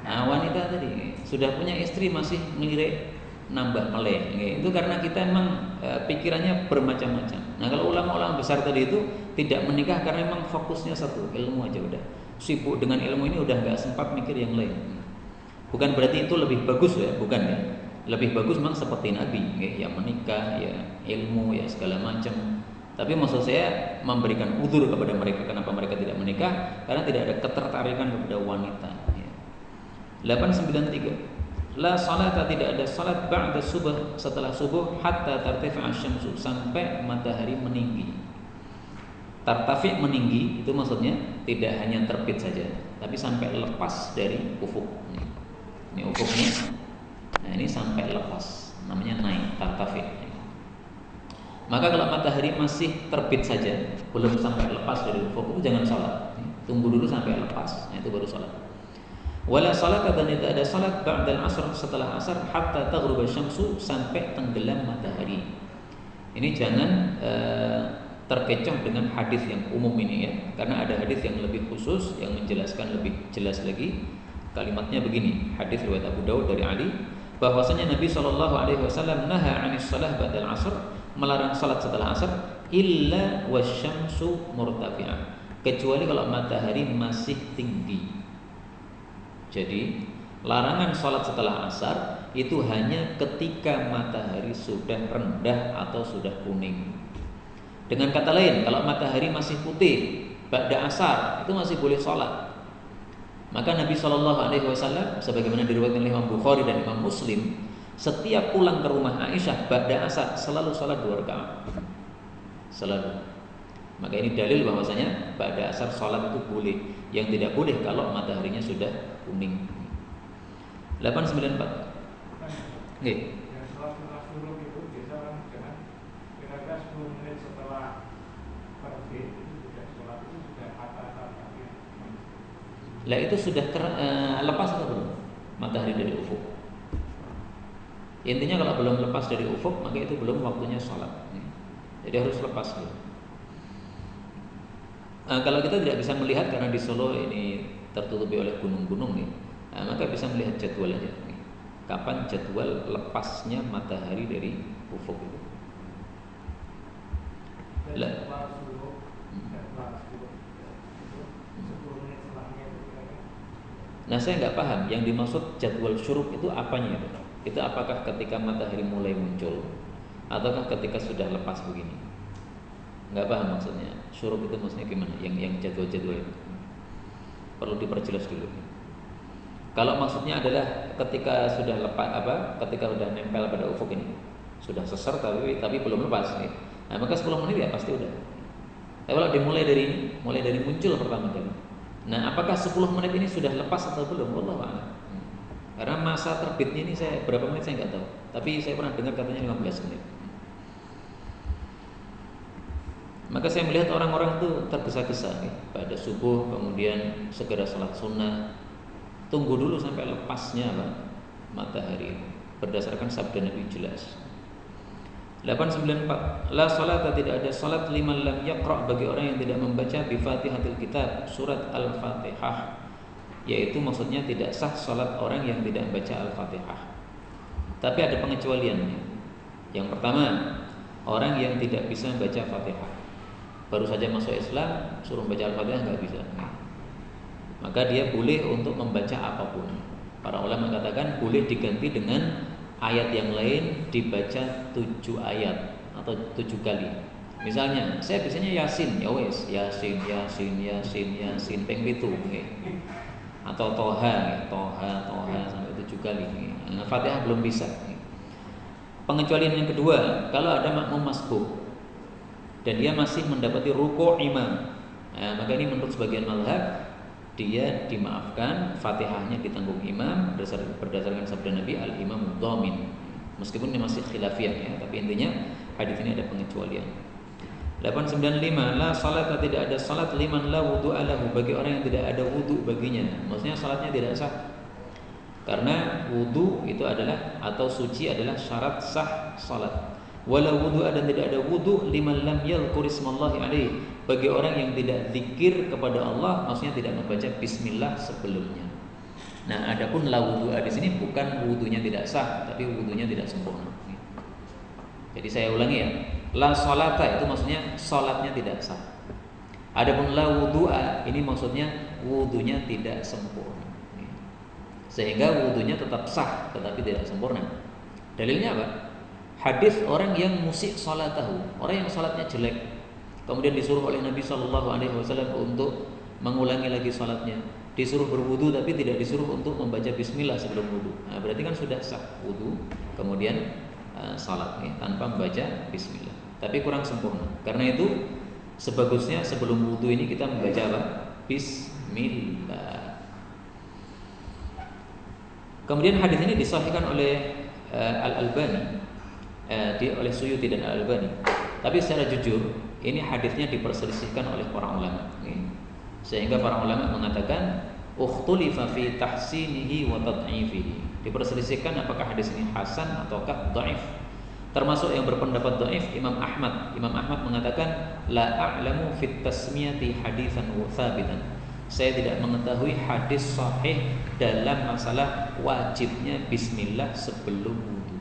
Speaker 1: Nah, wanita tadi sudah punya istri masih ngelirik nambah meleh. Itu karena kita emang pikirannya bermacam-macam. Nah, kalau ulama-ulama besar tadi itu tidak menikah karena memang fokusnya satu, ilmu aja udah. Sibuk dengan ilmu ini udah nggak sempat mikir yang lain. Bukan berarti itu lebih bagus ya, bukan ya. Lebih bagus memang seperti Nabi, yang menikah, ya ilmu, ya segala macam. Tapi maksud saya memberikan udzur kepada mereka kenapa mereka tidak menikah, karena tidak ada ketertarikan kepada wanita. 893. La salata, tidak ada salat ba'da subuh, setelah subuh, hatta tartafi'a syamsu, sampai matahari meninggi. Tartafi' meninggi itu maksudnya tidak hanya terbit saja, tapi sampai lepas dari ufuk. Ini ufuknya. Nah, ini sampai lepas, namanya naik, tartafi'. Maka kalau matahari masih terbit saja, belum sampai lepas dari ufuk, itu jangan salat. Tunggu dulu sampai lepas, itu baru salat. Wala salat, dan tidak ada salat ba'dal asr, setelah asar, hatta taghruba syamsu, sampai tenggelam matahari. Ini jangan terkecoh dengan hadis yang umum ini ya, karena ada hadis yang lebih khusus yang menjelaskan lebih jelas lagi. Kalimatnya begini, hadis riwayat Abu Daud dari Ali, bahwasanya Nabi SAW naha 'anis shalah ba'dal asr, melarang salat setelah asar, illa wasyamsu murtafi'ah, kecuali kalau matahari masih tinggi. Jadi larangan salat setelah asar itu hanya ketika matahari sudah rendah atau sudah kuning. Dengan kata lain, kalau matahari masih putih ba'da asar itu masih boleh salat. Maka Nabi SAW sebagaimana diriwayatkan oleh Imam Bukhari dan Imam Muslim, setiap pulang ke rumah Aisyah ba'da asar selalu salat 2 rakaat. Selalu. Maka ini dalil bahwasanya ba'da asar salat itu boleh. Yang tidak boleh kalau mataharinya sudah kuning. 894. Nggih.
Speaker 2: Salat subuh itu biasa kan jangan kira-kira 10 menit setelah terbit itu sudah salat, itu sudah atas.
Speaker 1: Lah itu sudah lepas atau belum matahari dari ufuk? Intinya kalau belum lepas dari ufuk, maka itu belum waktunya sholat. Jadi harus lepas dulu. Kalau kita tidak bisa melihat karena di Solo ini tertutupi oleh gunung-gunung nih, maka bisa melihat jadwal aja nih. Kapan jadwal lepasnya matahari dari ufuk itu? Nah, saya nggak paham yang dimaksud jadwal syuruk itu apanya itu? Itu apakah ketika matahari mulai muncul, ataukah ketika sudah lepas begini? Nggak paham maksudnya. Syuruk itu maksudnya gimana? Yang jadwal-jadwal itu perlu diperjelas dulu. Kalau maksudnya adalah ketika sudah lepas ketika sudah nempel pada ufuk ini, sudah sesar tapi belum lepas nih. Nah, maka 10 menit ya pasti udah. Tapi kalau dimulai dari muncul pertama kali. Nah, apakah 10 menit ini sudah lepas atau belum? Wallahu a'lam. Karena masa terbitnya ini saya berapa menit saya nggak tahu. Tapi saya pernah dengar katanya 15 menit. Maka saya melihat orang-orang itu tergesa-gesa nih, pada subuh kemudian segera sholat sunnah. Tunggu dulu sampai lepasnya matahari. Berdasarkan sabda Nabi jelas. 894. La salata, tidak ada salat liman lam yaqra, bagi orang yang tidak membaca bi Fatihatil Kitab, surat Al-Fatihah. Yaitu maksudnya tidak sah salat orang yang tidak membaca Al-Fatihah. Tapi ada pengecualiannya. Yang pertama, orang yang tidak bisa membaca Fatihah, baru saja masuk Islam, suruh membaca Al-Fatihah nggak bisa, maka dia boleh untuk membaca apapun. Para ulama katakan boleh diganti dengan ayat yang lain, dibaca 7 ayat atau 7 kali. Misalnya, saya biasanya Yasin, ya wes, Yasin ping 7, atau Toha sampai 7 kali. Nah, Fatihah belum bisa. Pengecualian yang kedua, kalau ada makmum masbuk dan dia masih mendapati ruku' imam, maka ini menurut sebagian mazhab dia dimaafkan, Fatihahnya ditanggung imam berdasarkan sabda Nabi, al-imamu dhamin. Meskipun ini masih khilafiyah ya, tapi intinya hadis ini ada pengecualian. 895, la salata, tidak ada salat liman la wudu'a lahu, bagi orang yang tidak ada wudu baginya. Maksudnya salatnya tidak sah. Karena wudu itu adalah, atau suci adalah syarat sah salat. Wala wudu'a, dan tidak ada wudu liman lam yadhkur ismallahi alaihi, bagi orang yang tidak zikir kepada Allah, maksudnya tidak membaca bismillah sebelumnya. Nah, adapun la wudu'a di sini bukan wudunya tidak sah, tapi wudunya tidak sempurna. Jadi saya ulangi ya, la salata itu maksudnya salatnya tidak sah. Adapun la wudu'a ini maksudnya wudunya tidak sempurna. Sehingga wudunya tetap sah tetapi tidak sempurna. Dalilnya apa? Hadis orang yang musik salatahu, orang yang salatnya jelek, kemudian disuruh oleh Nabi SAW untuk mengulangi lagi salatnya. Disuruh berwudu tapi tidak disuruh untuk membaca bismillah sebelum wudu. Nah, berarti kan sudah sah wudu, kemudian salat tanpa membaca bismillah, tapi kurang sempurna. Karena itu sebagusnya sebelum wudu ini kita membaca apa? Bismillah. Kemudian hadis ini disahihkan oleh Al-Albani, oleh Suyuti dan Al-Albani. Tapi secara jujur ini hadisnya diperselisihkan oleh para ulama, sehingga para ulama mengatakan ukhtulifa fi tahsinihi wa tad'ifihi. Diperselisihkan apakah hadis ini hasan ataukah dhaif. Termasuk yang berpendapat dhaif Imam Ahmad. Imam Ahmad mengatakan la a'lamu fit tasmiyati hadisan wa thabitan. Saya tidak mengetahui hadis sahih dalam masalah wajibnya bismillah sebelum wudu.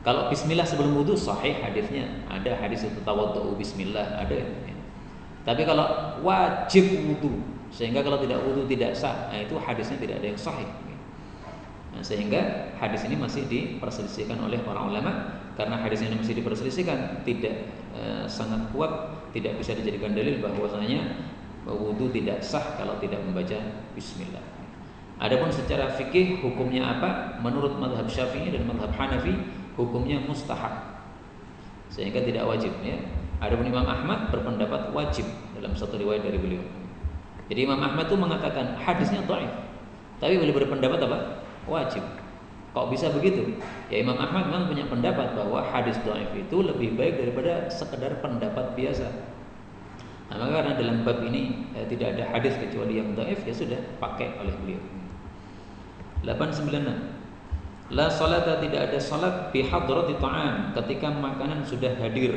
Speaker 1: Kalau bismillah sebelum wudu sahih hadisnya, ada hadis itu tawaddu bismillah, ada ya. Tapi kalau wajib wudu, sehingga kalau tidak wudu tidak sah, itu hadisnya tidak ada yang sahih. Nah, sehingga hadis ini masih diperselisihkan oleh para ulama. Karena hadis ini masih diperselisihkan, tidak sangat kuat, tidak bisa dijadikan dalil bahwasanya wudu tidak sah kalau tidak membaca bismillah. Adapun secara fikih hukumnya apa? Menurut mazhab Syafi'i dan mazhab Hanafi hukumnya mustahab, sehingga tidak wajib ya. Adapun Imam Ahmad berpendapat wajib dalam satu riwayat dari beliau. Jadi Imam Ahmad itu mengatakan hadisnya dhaif, tapi beliau berpendapat apa? Wajib. Kok bisa begitu? Ya Imam Ahmad memang punya pendapat bahwa hadis dhaif itu lebih baik daripada sekedar pendapat biasa. Nah, maka karena dalam bab ini tidak ada hadis kecuali yang dhaif, ya sudah pakai oleh beliau. 896. La salata, tidak ada salat bi hadrati ta'am, ketika makanan sudah hadir.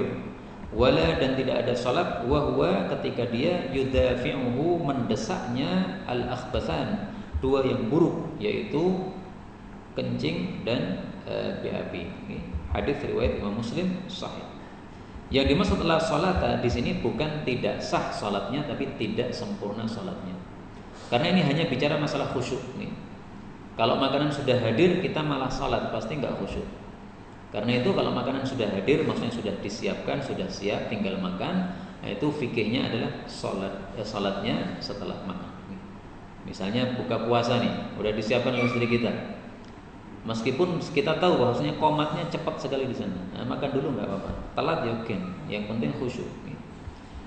Speaker 1: Wala, dan tidak ada salat wa huwa, ketika dia yudafi'uhu, mendesaknya al-akhbathan, dua yang buruk, yaitu kencing dan BAB. Hadis riwayat Imam Muslim sahih. Yang dimaksud la salata di sini bukan tidak sah salatnya, tapi tidak sempurna salatnya. Karena ini hanya bicara masalah khusyuk nih. Kalau makanan sudah hadir kita malah salat, pasti enggak khusyuk. Karena itu kalau makanan sudah hadir, maksudnya sudah disiapkan, sudah siap, tinggal makan, nah itu fikihnya adalah salatnya setelah makan. Misalnya buka puasa nih, udah disiapkan oleh istri kita. Meskipun kita tahu bahwasanya qomatnya cepat sekali di sana, nah, makan dulu nggak apa-apa. Telat ya oke, yang penting khusyuk.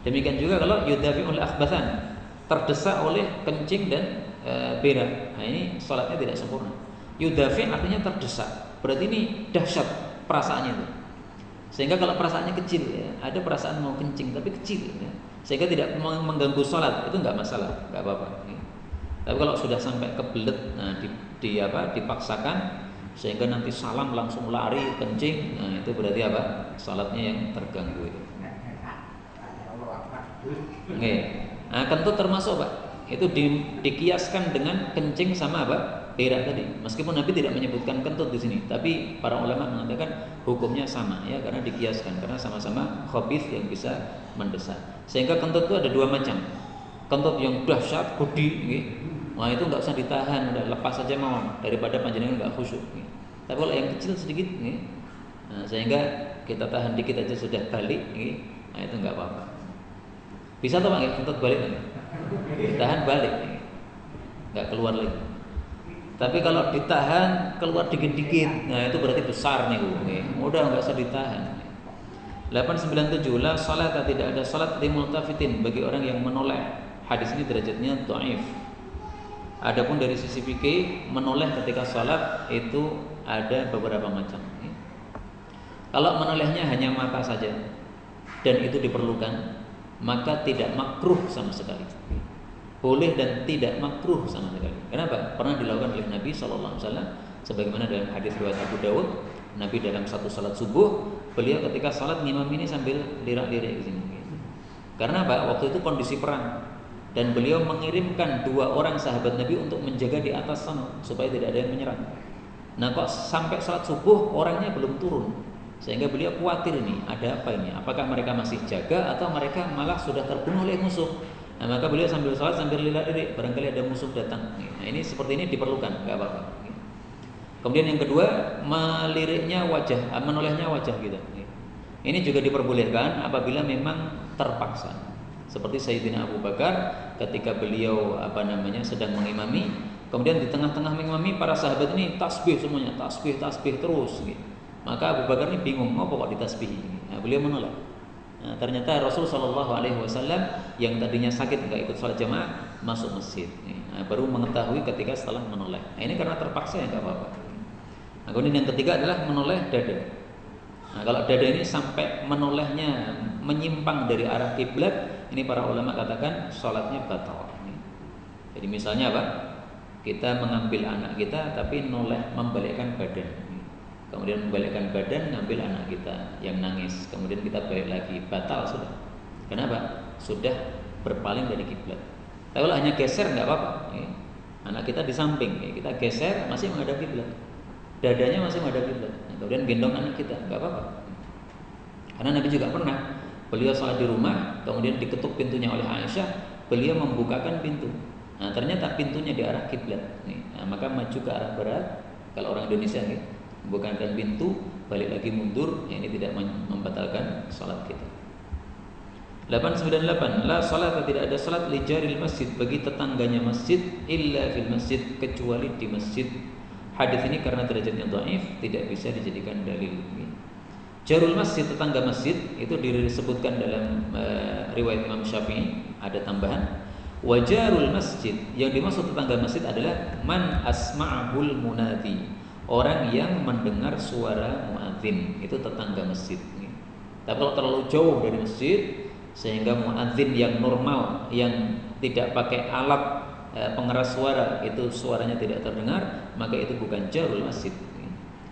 Speaker 1: Demikian juga kalau yudafi'ul akhbathan, terdesak oleh kencing dan berak. Nah, ini salatnya tidak sempurna. Yudafi' artinya terdesak. Berarti ini dahsyat perasaannya itu. Sehingga kalau perasaannya kecil ya, ada perasaan mau kencing tapi kecil ya, sehingga tidak mengganggu salat, itu nggak masalah, nggak apa-apa. Tapi kalau sudah sampai kebelet, nah dipaksakan sehingga nanti salam langsung lari kencing, nah itu berarti apa? Salatnya yang terganggu itu. Nah, kentut termasuk Pak. Itu dikiaskan dengan kencing sama apa? berak tadi. Meskipun Nabi tidak menyebutkan kentut di sini, tapi para ulama mengatakan hukumnya sama ya, karena dikiaskan, karena sama-sama khabith yang bisa mendesak. Sehingga kentut itu ada dua macam. Kentut yang dahsyat, gede, wah itu nggak usah ditahan, udah lepas saja mau, daripada panjenengan nggak khusyuk. Tapi kalau yang kecil sedikit, nah, sehingga kita tahan dikit aja sudah balik, nah itu nggak apa-apa. Bisa tuh Pak, kentut balik, ditahan balik, nggak keluar lagi. Tapi kalau ditahan keluar dikit-dikit, nah itu berarti besar nih, udah nggak usah ditahan. 897 la salat, tidak ada salat li multafitin, bagi orang yang menoleh. Hadis ini derajatnya dhaif. Adapun dari sisi fikih, menoleh ketika salat itu ada beberapa macam. Kalau menolehnya hanya mata saja dan itu diperlukan, maka tidak makruh sama sekali. Boleh dan tidak makruh sama sekali. Kenapa? Pernah dilakukan oleh Nabi SAW, sebagaimana dalam hadis riwayat Abu Dawud. Nabi dalam satu salat subuh, beliau ketika salat ngimam ini sambil lirak-lirik di sini. Karena apa? Waktu itu kondisi perang dan beliau mengirimkan 2 orang sahabat Nabi untuk menjaga di atas sana supaya tidak ada yang menyerang. Nah, kok sampai salat subuh orangnya belum turun, sehingga beliau khawatir ini ada apa ini? Apakah mereka masih jaga atau mereka malah sudah terbunuh oleh musuh? Nah, maka beliau sambil sholat sambil lirik-lirik, barangkali ada musuh datang. Nah, ini seperti ini diperlukan, nggak apa-apa. Kemudian yang kedua, meliriknya wajah, menolehnya wajah gitu. Ini juga diperbolehkan apabila memang terpaksa. Seperti Sayyidina Abu Bakar ketika beliau sedang mengimami, kemudian di tengah-tengah mengimami para sahabat ini tasbih semuanya, tasbih terus. Gitu. Maka Abu Bakar ini bingung, mau kok ditasbih? Nah, beliau menoleh. Nah, ternyata Rasul Shallallahu Alaihi Wasallam yang tadinya sakit nggak ikut sholat jamaah masuk masjid. Nah, baru mengetahui ketika setelah menoleh. Nah, ini karena terpaksa ya nggak apa-apa. Nah, kemudian yang ketiga adalah menoleh dada. Nah, kalau dada ini sampai menolehnya menyimpang dari arah kiblat, ini para ulama katakan sholatnya batal. Jadi misalnya apa? Kita mengambil anak kita tapi noleh membalikkan badan. Kemudian membalikkan badan, ngambil anak kita yang nangis, kemudian kita balik lagi, batal sudah. Kenapa? Sudah berpaling dari kiblat. Tapi kalau hanya geser nggak apa-apa. Anak kita di samping, kita geser masih menghadap kiblat, dadanya masih menghadap kiblat. Kemudian gendong anak kita, nggak apa-apa. Karena Nabi juga pernah, beliau sholat di rumah, kemudian diketuk pintunya oleh Aisyah, beliau membukakan pintu. Nah, ternyata pintunya di arah kiblat. Nah, maka maju ke arah barat. Kalau orang Indonesia bukankan pintu, balik lagi mundur, ya ini tidak membatalkan salat kita. 898 la salat, tidak ada salat li jaril masjid, bagi tetangganya masjid, illa fil masjid, kecuali di masjid. Hadis ini karena derajatnya dhaif tidak bisa dijadikan dalil. Jarul masjid, tetangga masjid, itu disebutkan dalam riwayat Imam Syafi'i, ada tambahan wajarul masjid, yang dimaksud tetangga masjid adalah man asma'ahul munadi, orang yang mendengar suara muadzin, itu tetangga masjid. Tapi kalau terlalu jauh dari masjid sehingga muadzin yang normal, yang tidak pakai alat pengeras suara, itu suaranya tidak terdengar, maka itu bukan jarul masjid.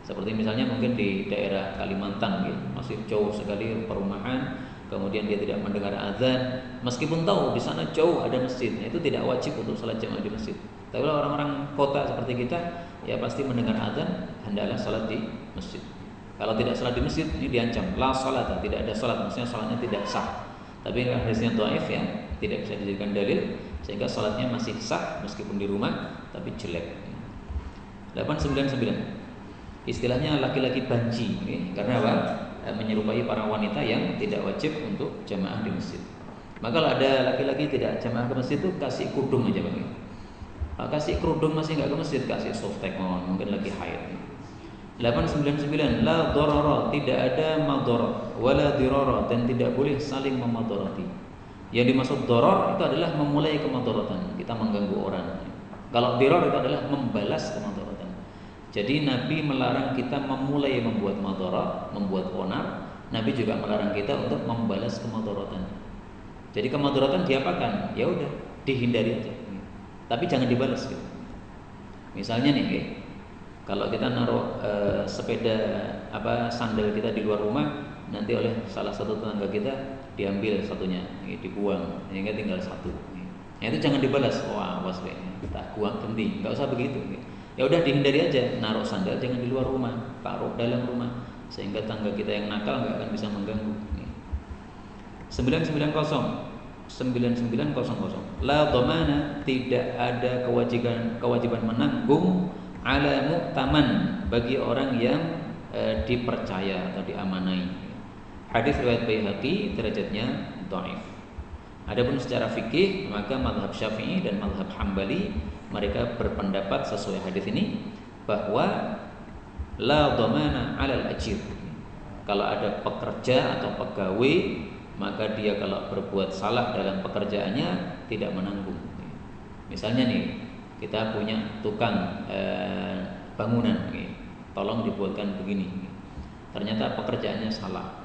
Speaker 1: Seperti misalnya mungkin di daerah Kalimantan, masih jauh sekali perumahan, kemudian dia tidak mendengar azan, meskipun tahu di sana jauh ada masjid, itu tidak wajib untuk salat jamaah di masjid. Tapi kalau orang-orang kota seperti kita, ya pasti mendengar azan, hendaklah salat di masjid. Kalau tidak salat di masjid, ini diancam la salat, tidak ada salat, maksudnya salatnya tidak sah. Tapi hadisnya dhaif ya, tidak bisa dijadikan dalil, sehingga salatnya masih sah meskipun di rumah, tapi jelek. 899 istilahnya laki-laki banci, karena apa? Menyerupai para wanita yang tidak wajib untuk jamaah di masjid. Maka kalau ada laki-laki tidak jamaah ke masjid itu kasih kerudung aja Bang. Kasih kerudung masih nggak ke masjid, kasih softtek mungkin lagi haid. 899 la darara, tidak ada madarat, wala dirara, dan tidak boleh saling memadarati. Yang dimaksud darar itu adalah memulai kemadaratan, kita mengganggu orang. Kalau dirar itu adalah membalas kemadaratan. Jadi Nabi melarang kita memulai membuat madarat, membuat onar. Nabi juga melarang kita untuk membalas kemadaratan. Jadi kemadaratan diapakan? Ya udah, dihindari aja. Tapi jangan dibalas gitu. Misalnya nih, kalau kita naruh sepeda sandal kita di luar rumah, nanti oleh salah satu tetangga kita diambil satunya, dibuang, sehingga tinggal satu. Nah, itu jangan dibalas. Wah, awas tak buang penting, nggak usah begitu. Ya udah dihindari aja, naruh sandal jangan di luar rumah, taruh dalam rumah sehingga tangga kita yang nakal nggak akan bisa mengganggu. 990 la dhamana, tidak ada kewajiban menanggung ala mu'taman, bagi orang yang dipercaya atau diamanai. Hadis riwayat Baihaqi, derajatnya dhaif. Adapun secara fikih, maka mazhab Syafi'i dan mazhab Hambali mereka berpendapat sesuai hadis ini bahwa la dhamana 'alal ajir. Kalau ada pekerja atau pegawai, maka dia kalau berbuat salah dalam pekerjaannya tidak menanggung. Misalnya nih, kita punya tukang bangunan, tolong dibuatkan begini. Ternyata pekerjaannya salah.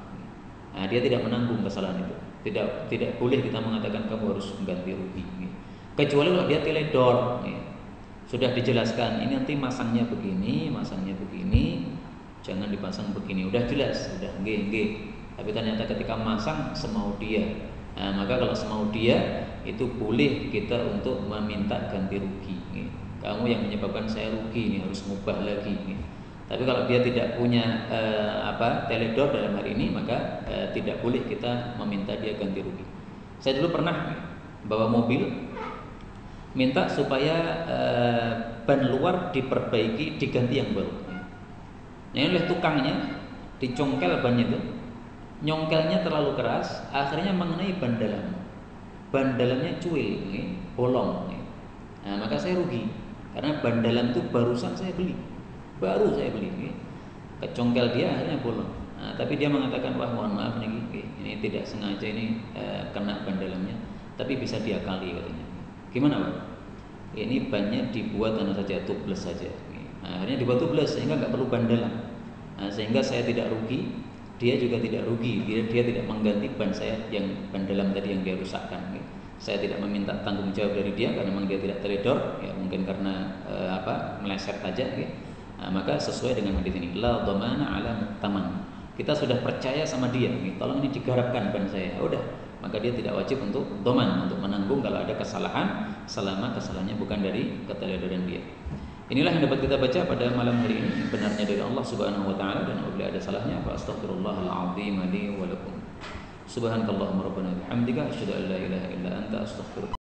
Speaker 1: Nah, dia tidak menanggung kesalahan itu. Tidak boleh kita mengatakan kamu harus mengganti rugi. Kecuali kalau dia teledor, sudah dijelaskan ini nanti masangnya begini, jangan dipasang begini. Udah jelas, udah nggih. Tapi ternyata ketika masang semau dia. Nah, maka kalau semau dia itu boleh kita untuk meminta ganti rugi. Kamu yang menyebabkan saya rugi, ini harus ngubah lagi. Tapi kalau dia tidak punya teledor dalam hari ini, maka tidak boleh kita meminta dia ganti rugi. Saya dulu pernah bawa mobil, minta supaya ban luar diperbaiki, diganti yang baru. Nah, oleh tukangnya dicongkel bannya itu, nyongkelnya terlalu keras, akhirnya mengenai ban dalam. Ban dalamnya cuil, bolong. Nah, maka saya rugi karena ban dalam itu barusan saya beli. Kecongkel dia akhirnya bolong. Nah, tapi dia mengatakan, wah mohon maaf nih, ini tidak sengaja, ini kena ban dalamnya, tapi bisa diakali katanya. Gimana Pak? Ini bannya dibuat saja tubeless saja. Nah, akhirnya dibuat tubeless sehingga nggak perlu ban dalam. Nah, sehingga saya tidak rugi, dia juga tidak rugi. Dia tidak mengganti ban saya yang ban dalam tadi yang dia rusakkan. Saya tidak meminta tanggung jawab dari dia karena memang dia tidak teledor, ya mungkin karena meleset saja. Nah, maka sesuai dengan hadis ini, la dhamana ala mu'taman. Kita sudah percaya sama dia, tolong ini digarapkan ban saya. Udah, maka dia tidak wajib untuk dhaman, untuk menanggung kalau ada kesalahan, selama kesalahannya bukan dari keteledoran dia. Inilah yang dapat kita baca pada malam hari ini. Benarnya dari Allah Subhanahu wa taala, dan apabila ada salahnya fa astaghfirullahal azim li wa lakum. Subhanakallahumma rabbana bihamdika asyhadu an la ilaha illa anta astaghfiruka